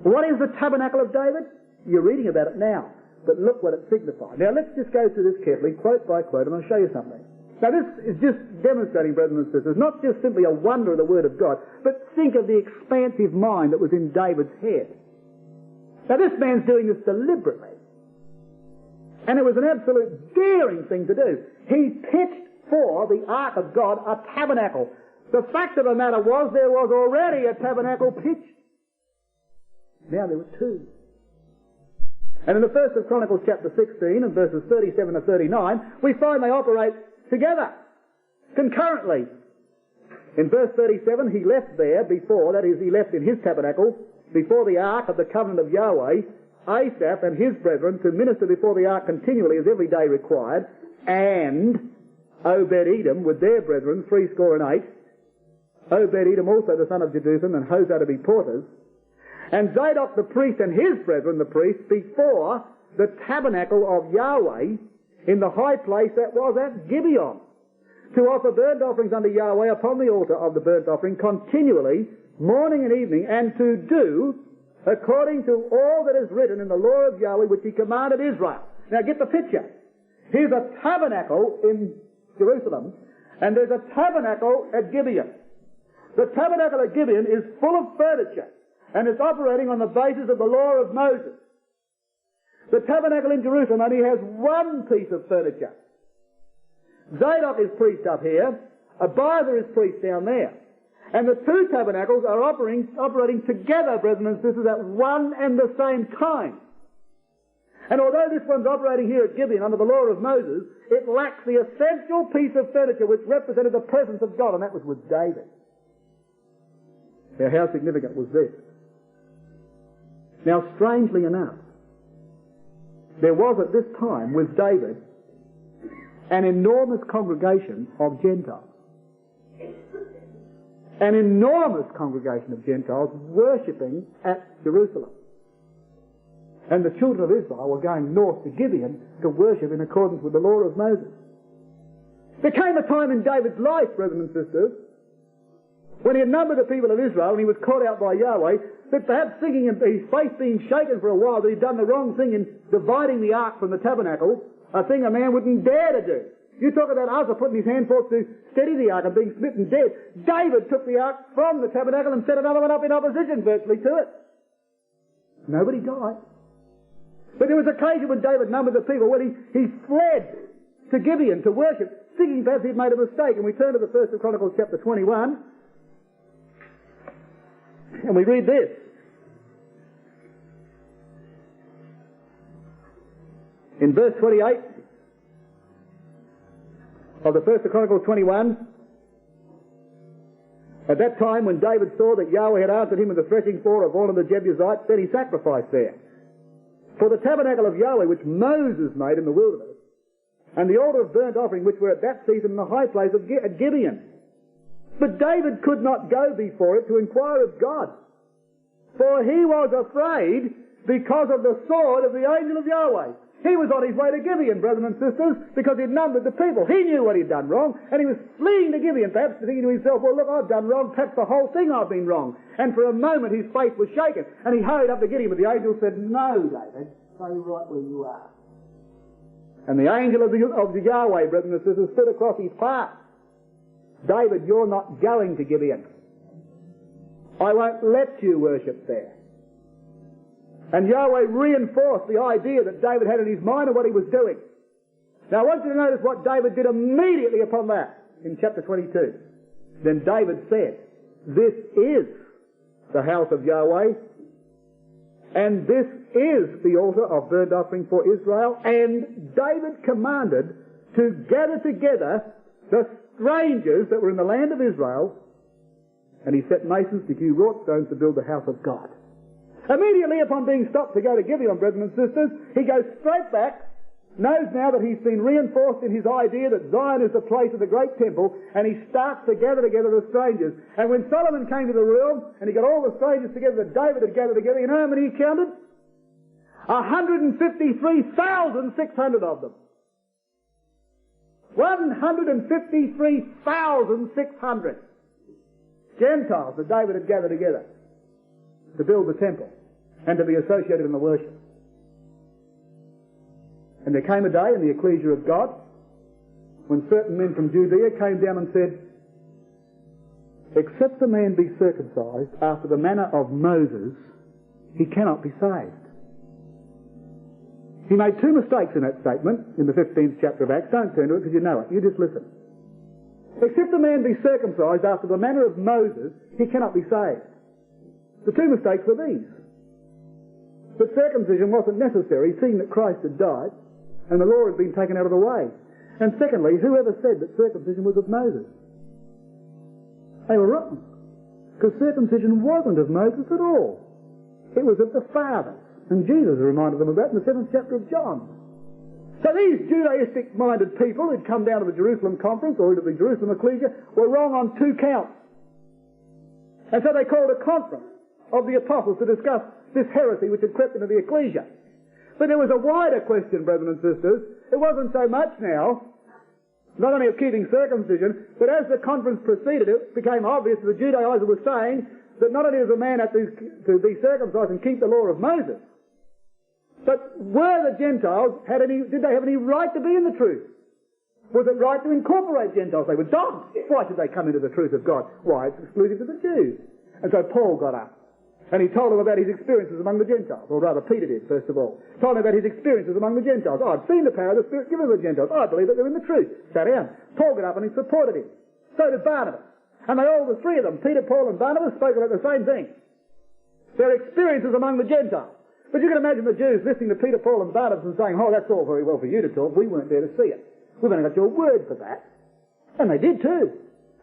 Speaker 1: What is the tabernacle of David? You're reading about it now. But look what it signified. Now let's just go through this carefully, quote by quote, and I'll show you something. Now this is just demonstrating, brothers and sisters, not just simply a wonder of the Word of God, but think of the expansive mind that was in David's head. Now this man's doing this deliberately. And it was an absolute daring thing to do. He pitched for the ark of God a tabernacle. The fact of the matter was there was already a tabernacle pitched. Now there were two. And in the 1st of Chronicles chapter 16 and verses 37 to 39, we find they operate together, concurrently. In verse 37, he left there before, that is, he left in his tabernacle, before the ark of the covenant of Yahweh, Asaph and his brethren to minister before the ark continually as every day required, and Obed-Edom with their brethren, 80. Obed-Edom also the son of Jeduthun and Hosah to be porters, and Zadok the priest and his brethren, the priests, before the tabernacle of Yahweh in the high place that was at Gibeon, to offer burnt offerings unto Yahweh upon the altar of the burnt offering continually, morning and evening, and to do according to all that is written in the law of Yahweh which he commanded Israel. Now get the picture. Here's a tabernacle in Jerusalem, and there's a tabernacle at Gibeon. The tabernacle at Gibeon is full of furniture, and it's operating on the basis of the law of Moses. The tabernacle in Jerusalem only has one piece of furniture. Zadok is priest up here, Abiathar is priest down there. And the two tabernacles are operating together, brethren and sisters, at one and the same time. And although this one's operating here at Gibeon under the law of Moses, it lacks the essential piece of furniture which represented the presence of God, and that was with David. Now, how significant was this? Now, strangely enough, there was at this time with David an enormous congregation of Gentiles. An enormous congregation of Gentiles worshipping at Jerusalem. And the children of Israel were going north to Gibeon to worship in accordance with the law of Moses. There came a time in David's life, brethren and sisters, when he had numbered the people of Israel and he was caught out by Yahweh, that perhaps thinking of his faith being shaken for a while, that he'd done the wrong thing in dividing the ark from the tabernacle, a thing a man wouldn't dare to do. You talk about Uzzah putting his hand forth to steady the ark and being smitten dead. David took the ark from the tabernacle and set another one up in opposition virtually to it. Nobody died. But there was an occasion when David numbered the people when he fled to Gibeon to worship, thinking perhaps he'd made a mistake. And we turn to the 1st of Chronicles chapter 21, and we read this. In verse 28 of the 1st of Chronicles 21, At that time, when David saw that Yahweh had answered him in the threshing floor of one of the Jebusites, then he sacrificed there. For the tabernacle of Yahweh, which Moses made in the wilderness, and the altar of burnt offering, which were at that season in the high place of Gibeon. But David could not go before it to inquire of God, for he was afraid because of the sword of the angel of Yahweh. He was on his way to Gibeon, brethren and sisters, because he'd numbered the people. He knew what he'd done wrong, and he was fleeing to Gibeon, perhaps thinking to himself, well, look, I've done wrong, perhaps the whole thing I've been wrong. And for a moment his faith was shaken, and he hurried up to Gibeon, but the angel said, no, David, stay right where you are. And the angel of the Yahweh, brethren and sisters, stood across his path. David, you're not going to Gibeon. I won't let you worship there. And Yahweh reinforced the idea that David had in his mind of what he was doing. Now I want you to notice what David did immediately upon that in chapter 22. Then David said, this is the house of Yahweh, and this is the altar of burnt offering for Israel. And David commanded to gather together the strangers that were in the land of Israel, and he set masons to hew wrought stones to build the house of God. Immediately upon being stopped to go to Gibeon, brethren and sisters, he goes straight back, knows now that he's been reinforced in his idea that Zion is the place of the great temple, and he starts to gather together the strangers. And when Solomon came to the room, and he got all the strangers together that David had gathered together, you know how many he counted? 153,600 of them. 153,600 Gentiles that David had gathered together to build the temple and to be associated in the worship. And there came a day in the ecclesia of God when certain men from Judea came down and said, except a man be circumcised after the manner of Moses, he cannot be saved. He made two mistakes in that statement in the 15th chapter of Acts. Don't turn to it because you know it. You just listen. Except a man be circumcised after the manner of Moses, he cannot be saved. The two mistakes were these. That circumcision wasn't necessary, seeing that Christ had died and the law had been taken out of the way. And secondly, whoever said that circumcision was of Moses? They were wrong. Because circumcision wasn't of Moses at all. It was of the fathers. And Jesus reminded them of that in the 7th chapter of John. So these Judaistic-minded people who'd come down to the Jerusalem conference or to the Jerusalem ecclesia were wrong on two counts. And so they called a conference of the apostles to discuss this heresy which had crept into the ecclesia. But there was a wider question, brethren and sisters. It wasn't so much now, not only of keeping circumcision, but as the conference proceeded, it became obvious that the Judaizers were saying that not only does a man have to be circumcised and keep the law of Moses, but were the Gentiles, did they have any right to be in the truth? Was it right to incorporate Gentiles? They were dogs. Why should they come into the truth of God? Why, it's exclusive to the Jews. And so Paul got up. And he told them about his experiences among the Gentiles. Or rather, Peter did, first of all. Told them about his experiences among the Gentiles. Oh, I've seen the power of the Spirit given to the Gentiles. I believe that they're in the truth. Sat down. Paul got up and he supported him. So did Barnabas. And they all, the three of them, Peter, Paul and Barnabas, spoke about the same thing. Their experiences among the Gentiles. But you can imagine the Jews listening to Peter, Paul and Barnabas and saying, oh, that's all very well for you to talk. We weren't there to see it. We've only got your word for that. And they did too.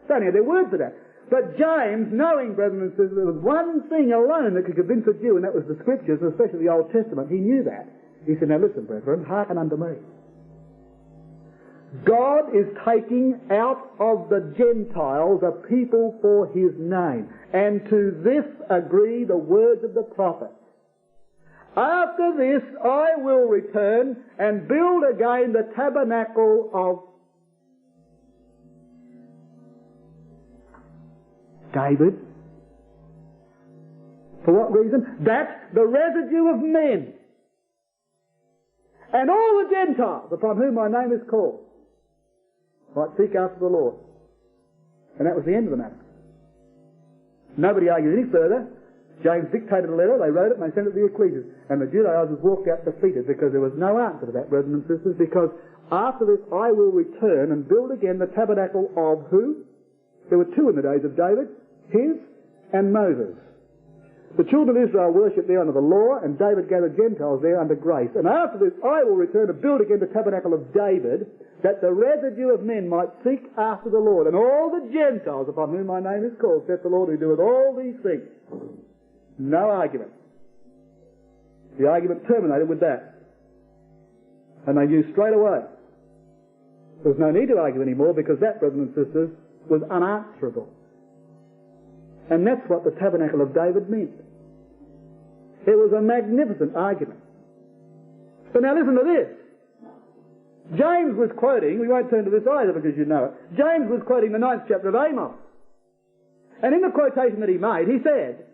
Speaker 1: They only had their word for that. But James, knowing, brethren and sisters, there was one thing alone that could convince a Jew, and that was the Scriptures, especially the Old Testament. He knew that. He said, now listen, brethren, hearken unto me. God is taking out of the Gentiles a people for His name. And to this agree the words of the prophet. After this I will return and build again the tabernacle of David. For what reason? That the residue of men and all the Gentiles upon whom my name is called might seek after the Lord. And that was the end of the matter. Nobody argued any further. James dictated a letter, they wrote it, and they sent it to the ecclesias. And the Judaizers walked out defeated because there was no answer to that, brethren and sisters, because after this I will return and build again the tabernacle of who? There were two in the days of David, his and Moses.
Speaker 2: The children of Israel worshipped there under the law, and David gathered Gentiles there under grace. And after this I will return to build again the tabernacle of David, that the residue of men might seek after the Lord. And all the Gentiles upon whom my name is called, saith the Lord, who doeth all these things. No argument. The argument terminated with that. And they knew straight away. There was no need to argue anymore, because that, brothers and sisters, was unanswerable. And that's what the tabernacle of David meant. It was a magnificent argument. But now listen to this. James was quoting, we won't turn to this either because you know it, James was quoting the 9th chapter of Amos. And in the quotation that he made, he said,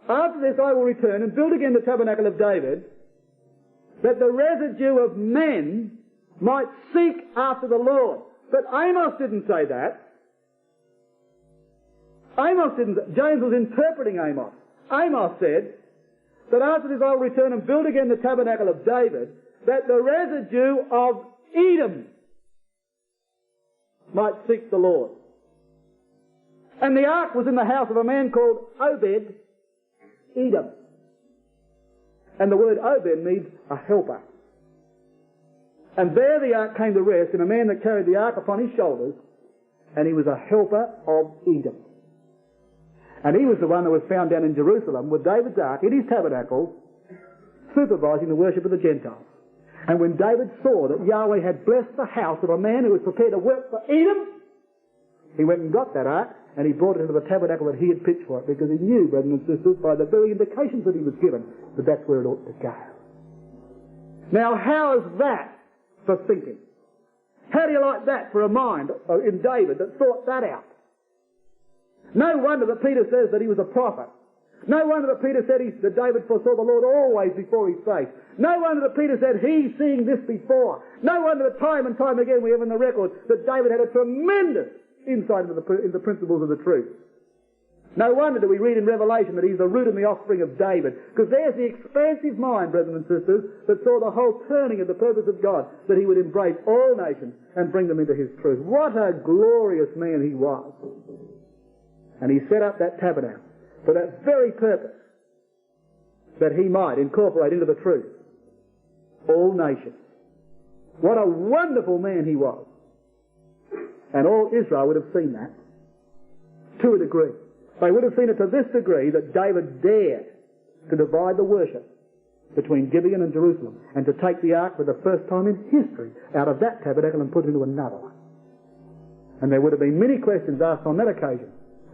Speaker 2: after this I will return and build again the tabernacle of David, that the residue of men might seek after the Lord. But Amos didn't say that. James was interpreting Amos. Amos said that after this I will return and build again the tabernacle of David, that the residue of Edom might seek the Lord. And the ark was in the house of a man called Obed Edom. And the word Obed means a helper. And there the ark came to rest in a man that carried the ark upon his shoulders, and he was a helper of Edom. And he was the one that was found down in Jerusalem with David's ark in his tabernacle, supervising the worship of the Gentiles. And when David saw that Yahweh had blessed the house of a man who was prepared to work for Edom, he went and got that ark, and he brought it into the tabernacle that he had pitched for it, because he knew, brothers and sisters, by the very indications that he was given, that that's where it ought to go. Now, how is that for thinking? How do you like that for a mind in David that thought that out? No wonder that Peter says that he was a prophet. No wonder that Peter said that David foresaw the Lord always before his face. No wonder that Peter said he's seeing this before. No wonder that time and time again we have in the record that David had a tremendous insight into the principles of the truth. No wonder that we read in Revelation that he's the root and the offspring of David, because there's the expansive mind, brethren and sisters, that saw the whole turning of the purpose of God, that he would embrace all nations and bring them into his truth. What a glorious man he was. And he set up that tabernacle for that very purpose, that he might incorporate into the truth all nations. What a wonderful man he was. And all Israel would have seen that to a degree. They would have seen it to this degree that David dared to divide the worship between Gibeon and Jerusalem, and to take the ark for the first time in history out of that tabernacle and put it into another one. And there would have been many questions asked on that occasion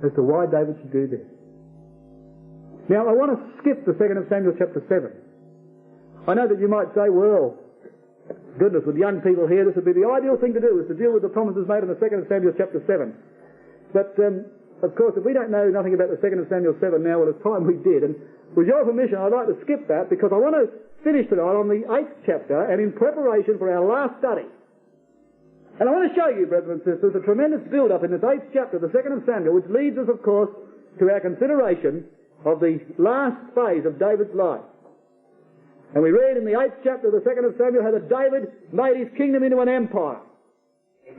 Speaker 2: as to why David should do this. Now, I want to skip the 2nd of Samuel chapter 7. I know that you might say, well, goodness, with young people here, this would be the ideal thing to do, is to deal with the promises made in the 2nd of Samuel chapter 7. But, of course, if we don't know nothing about the 2nd of Samuel 7 now, well, it's time we did. And with your permission, I'd like to skip that, because I want to finish tonight on the 8th chapter, and in preparation for our last study. And I want to show you, brethren and sisters, a tremendous build-up in this 8th chapter, the 2nd of Samuel, which leads us, of course, to our consideration of the last phase of David's life. And we read in the 8th chapter of the 2nd of Samuel how that David made his kingdom into an empire.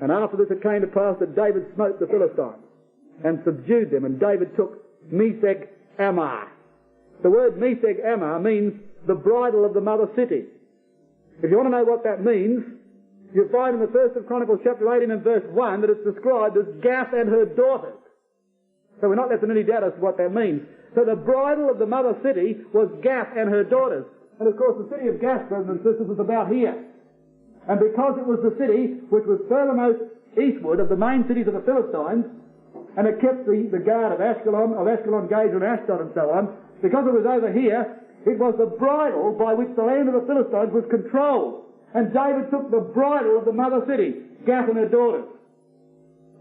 Speaker 2: And after this it came to pass that David smote the Philistines and subdued them, and David took Meshech Ammah. The word Meshech Ammah means the bridle of the mother city. If you want to know what that means, you'll find in the 1st of Chronicles chapter 18 and verse 1 that it's described as Gath and her daughters. So we're not left in any doubt as to what that means. So the bridle of the mother city was Gath and her daughters. And of course the city of Gath, brothers and sisters, was about here. And because it was the city which was furthermost eastward of the main cities of the Philistines, and it kept the guard of Ashkelon, Gazer, and Ashdod, and so on, because it was over here, it was the bridle by which the land of the Philistines was controlled. And David took the bridle of the mother city, Gath and her daughters,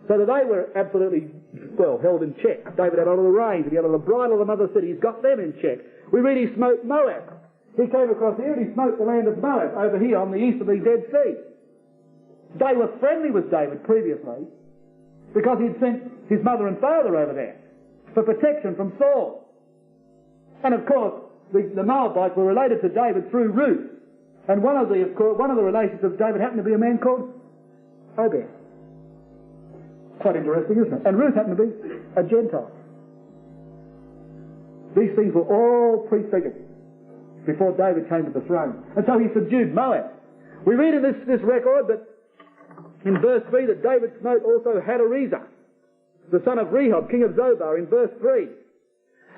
Speaker 2: so that they were absolutely, held in check. David had all of the reins, and he had all the bridle of the mother city. He's got them in check. We read he smote Moab. He came across here and he smote the land of Moab over here on the east of the Dead Sea. They were friendly with David previously because he'd sent his mother and father over there for protection from Saul. And of course, the Moabites were related to David through Ruth. And one of the relations of David happened to be a man called Obed. Quite interesting, isn't it? And Ruth happened to be a Gentile. These things were all prefigured before David came to the throne. And so he subdued Moab. We read in this record that in verse 3 that David smote also Hadarezer, the son of Rehob, king of Zobar, in verse 3.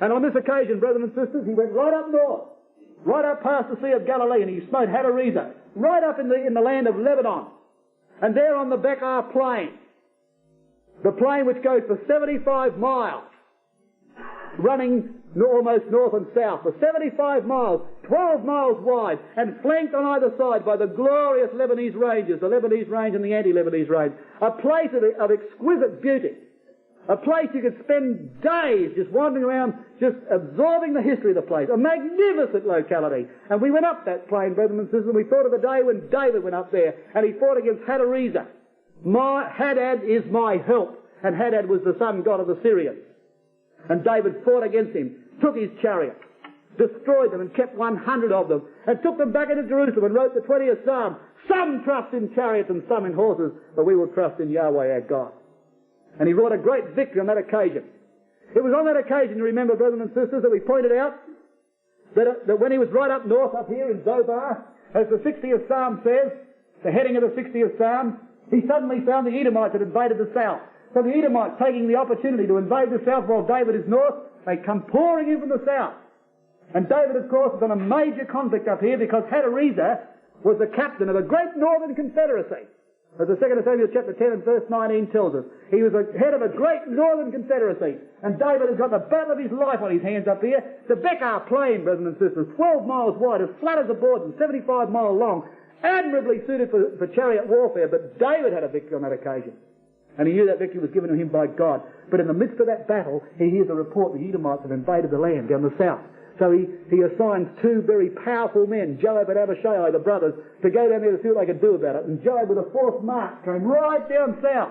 Speaker 2: And on this occasion, brothers and sisters, he went right up north, right up past the Sea of Galilee, and he smote Hadarezer, right up in the land of Lebanon. And there on the Becar plain, the plain which goes for 75 miles, running almost north and south, for 75 miles, 12 miles wide, and flanked on either side by the glorious Lebanese ranges, the Lebanese range and the anti-Lebanese range. A place of exquisite beauty. A place you could spend days just wandering around, just absorbing the history of the place. A magnificent locality. And we went up that plain, brothers and sisters, and we thought of the day when David went up there, and he fought against Hadarezer. Hadad is my help. And Hadad was the sun god of the Syrians. And David fought against him, took his chariots, destroyed them and kept 100 of them, and took them back into Jerusalem and wrote the 20th Psalm. Some trust in chariots and some in horses, but we will trust in Yahweh our God. And he wrought a great victory on that occasion. It was on that occasion, you remember, brothers and sisters, that we pointed out that when he was right up north, up here in Zobar, as the 60th Psalm says, the heading of the 60th Psalm, he suddenly found the Edomites had invaded the south. So the Edomites, taking the opportunity to invade the south while David is north, they come pouring in from the south. And David, of course, was on a major conflict up here because Hadarezer was the captain of a great northern confederacy. As the 2nd Samuel chapter 10 and verse 19 tells us. He was the head of a great northern confederacy. And David has got the battle of his life on his hands up here. The Becar plain, brothers and sisters, 12 miles wide, as flat as a board and 75 miles long. Admirably suited for chariot warfare. But David had a victory on that occasion. And he knew that victory was given to him by God. But in the midst of that battle, he hears a report the Edomites have invaded the land down the south. So he assigns two very powerful men, Joab and Abishai, the brothers, to go down there to see what they could do about it. And Joab, with a forced march, came right down south.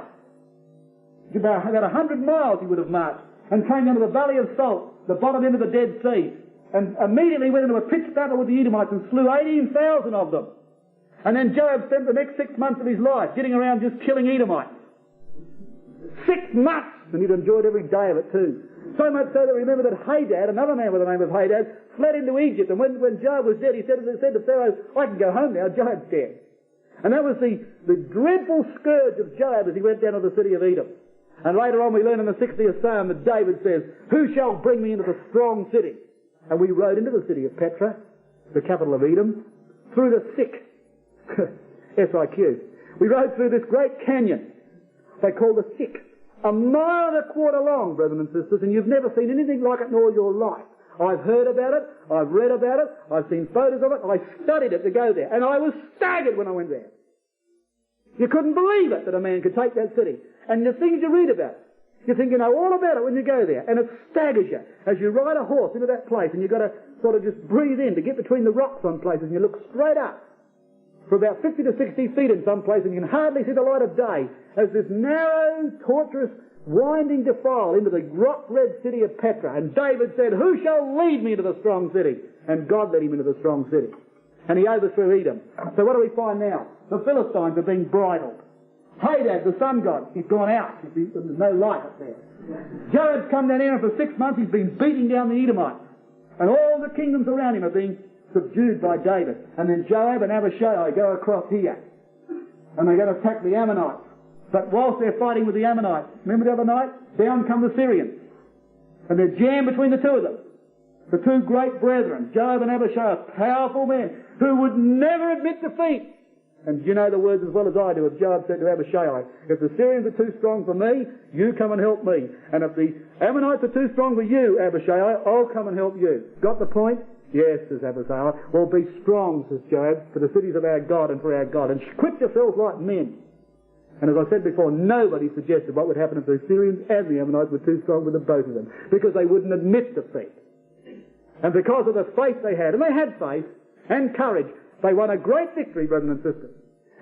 Speaker 2: About 100 miles he would have marched, and came down to the Valley of Salt, the bottom end of the Dead Sea, and immediately went into a pitched battle with the Edomites and slew 18,000 of them. And then Joab spent the next 6 months of his life getting around just killing Edomites. 6 months! And he'd enjoyed every day of it too. So much so that remember that Hadad, another man with the name of Hadad, fled into Egypt. And when Joab was dead, he said to Pharaoh, I can go home now, Joab's dead. And that was the dreadful scourge of Joab as he went down to the city of Edom. And later on we learn in the 60th Psalm that David says, who shall bring me into the strong city? And we rode into the city of Petra, the capital of Edom, through the Siq, S-I-Q. We rode through this great canyon they call the Siq. 1.25 miles long, brothers and sisters, and you've never seen anything like it in all your life. I've heard about it, I've read about it, I've seen photos of it, I studied it to go there, and I was staggered when I went there. You couldn't believe it that a man could take that city. And the things you read about it, you think you know all about it when you go there, and it staggers you as you ride a horse into that place, and you've got to sort of just breathe in to get between the rocks on places, and you look straight up for about 50 to 60 feet in some places, and you can hardly see the light of day as this narrow, tortuous, winding defile into the rock-red city of Petra. And David said, who shall lead me into the strong city? And God led him into the strong city. And he overthrew Edom. So what do we find now? The Philistines are being bridled. Hadad, the sun god, he's gone out. There's no light up there. Joab's come down here, and for 6 months he's been beating down the Edomites. And all the kingdoms around him are being subdued by David. And then Joab and Abishai go across here. And they go to attack the Ammonites. But whilst they're fighting with the Ammonites, remember the other night? Down come the Syrians. And they're jammed between the two of them. The two great brethren, Joab and Abishai, powerful men, who would never admit defeat. And you know the words as well as I do, as Joab said to Abishai, if the Syrians are too strong for me, you come and help me. And if the Ammonites are too strong for you, Abishai, I'll come and help you. Got the point? Yes, says Abishai. Well, be strong, says Joab, for the cities of our God and for our God. And quit yourselves like men. And as I said before, nobody suggested what would happen if the Syrians and the Ammonites were too strong with the both of them, because they wouldn't admit defeat. And because of the faith they had, and they had faith and courage, they won a great victory, brothers and sisters.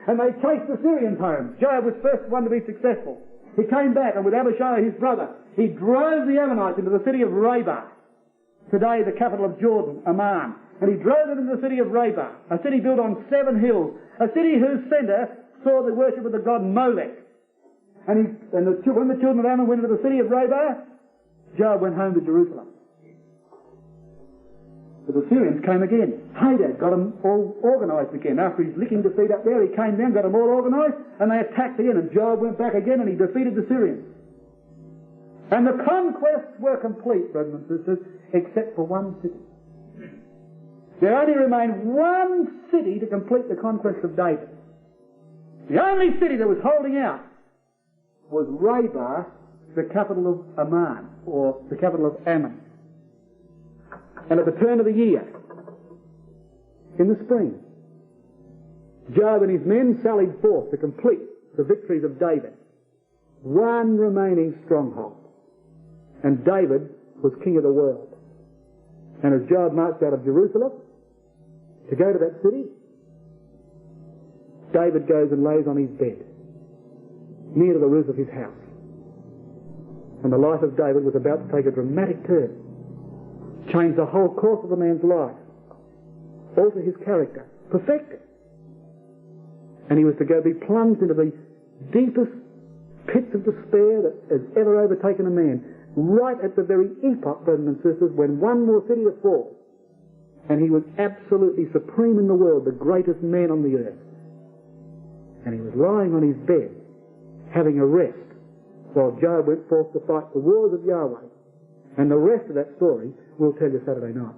Speaker 2: And they chased the Syrians home. Joab was the first one to be successful. He came back, and with Abishai, his brother, he drove the Ammonites into the city of Rabbah, today the capital of Jordan, Amman. And he drove them into the city of Rabbah, a city built on 7 hills, a city whose centre saw the worship of the god Molech. And when the children of Ammon went into the city of Rabbah, Joab went home to Jerusalem. But the Syrians came again. Hadad got them all organised again. After his licking defeat up there, he came down, got them all organised, and they attacked again, and Joab went back again, and he defeated the Syrians. And the conquests were complete, brothers and sisters, except for one city. There only remained one city to complete the conquest of David. The only city that was holding out was Rabbah, the capital of Ammon, or the capital of Ammon. And at the turn of the year, in the spring, Joab and his men sallied forth to complete the victories of David. One remaining stronghold. And David was king of the world. And as Joab marched out of Jerusalem to go to that city, David goes and lays on his bed near to the roof of his house. And the life of David was about to take a dramatic turn. Change the whole course of a man's life. Alter his character. Perfect it. And he was to go be plunged into the deepest pits of despair that has ever overtaken a man. Right at the very epoch, brothers and sisters, when one more city to fall. And he was absolutely supreme in the world, the greatest man on the earth. And he was lying on his bed, having a rest, while Joab went forth to fight the wars of Yahweh. And the rest of that story we'll tell you Saturday night.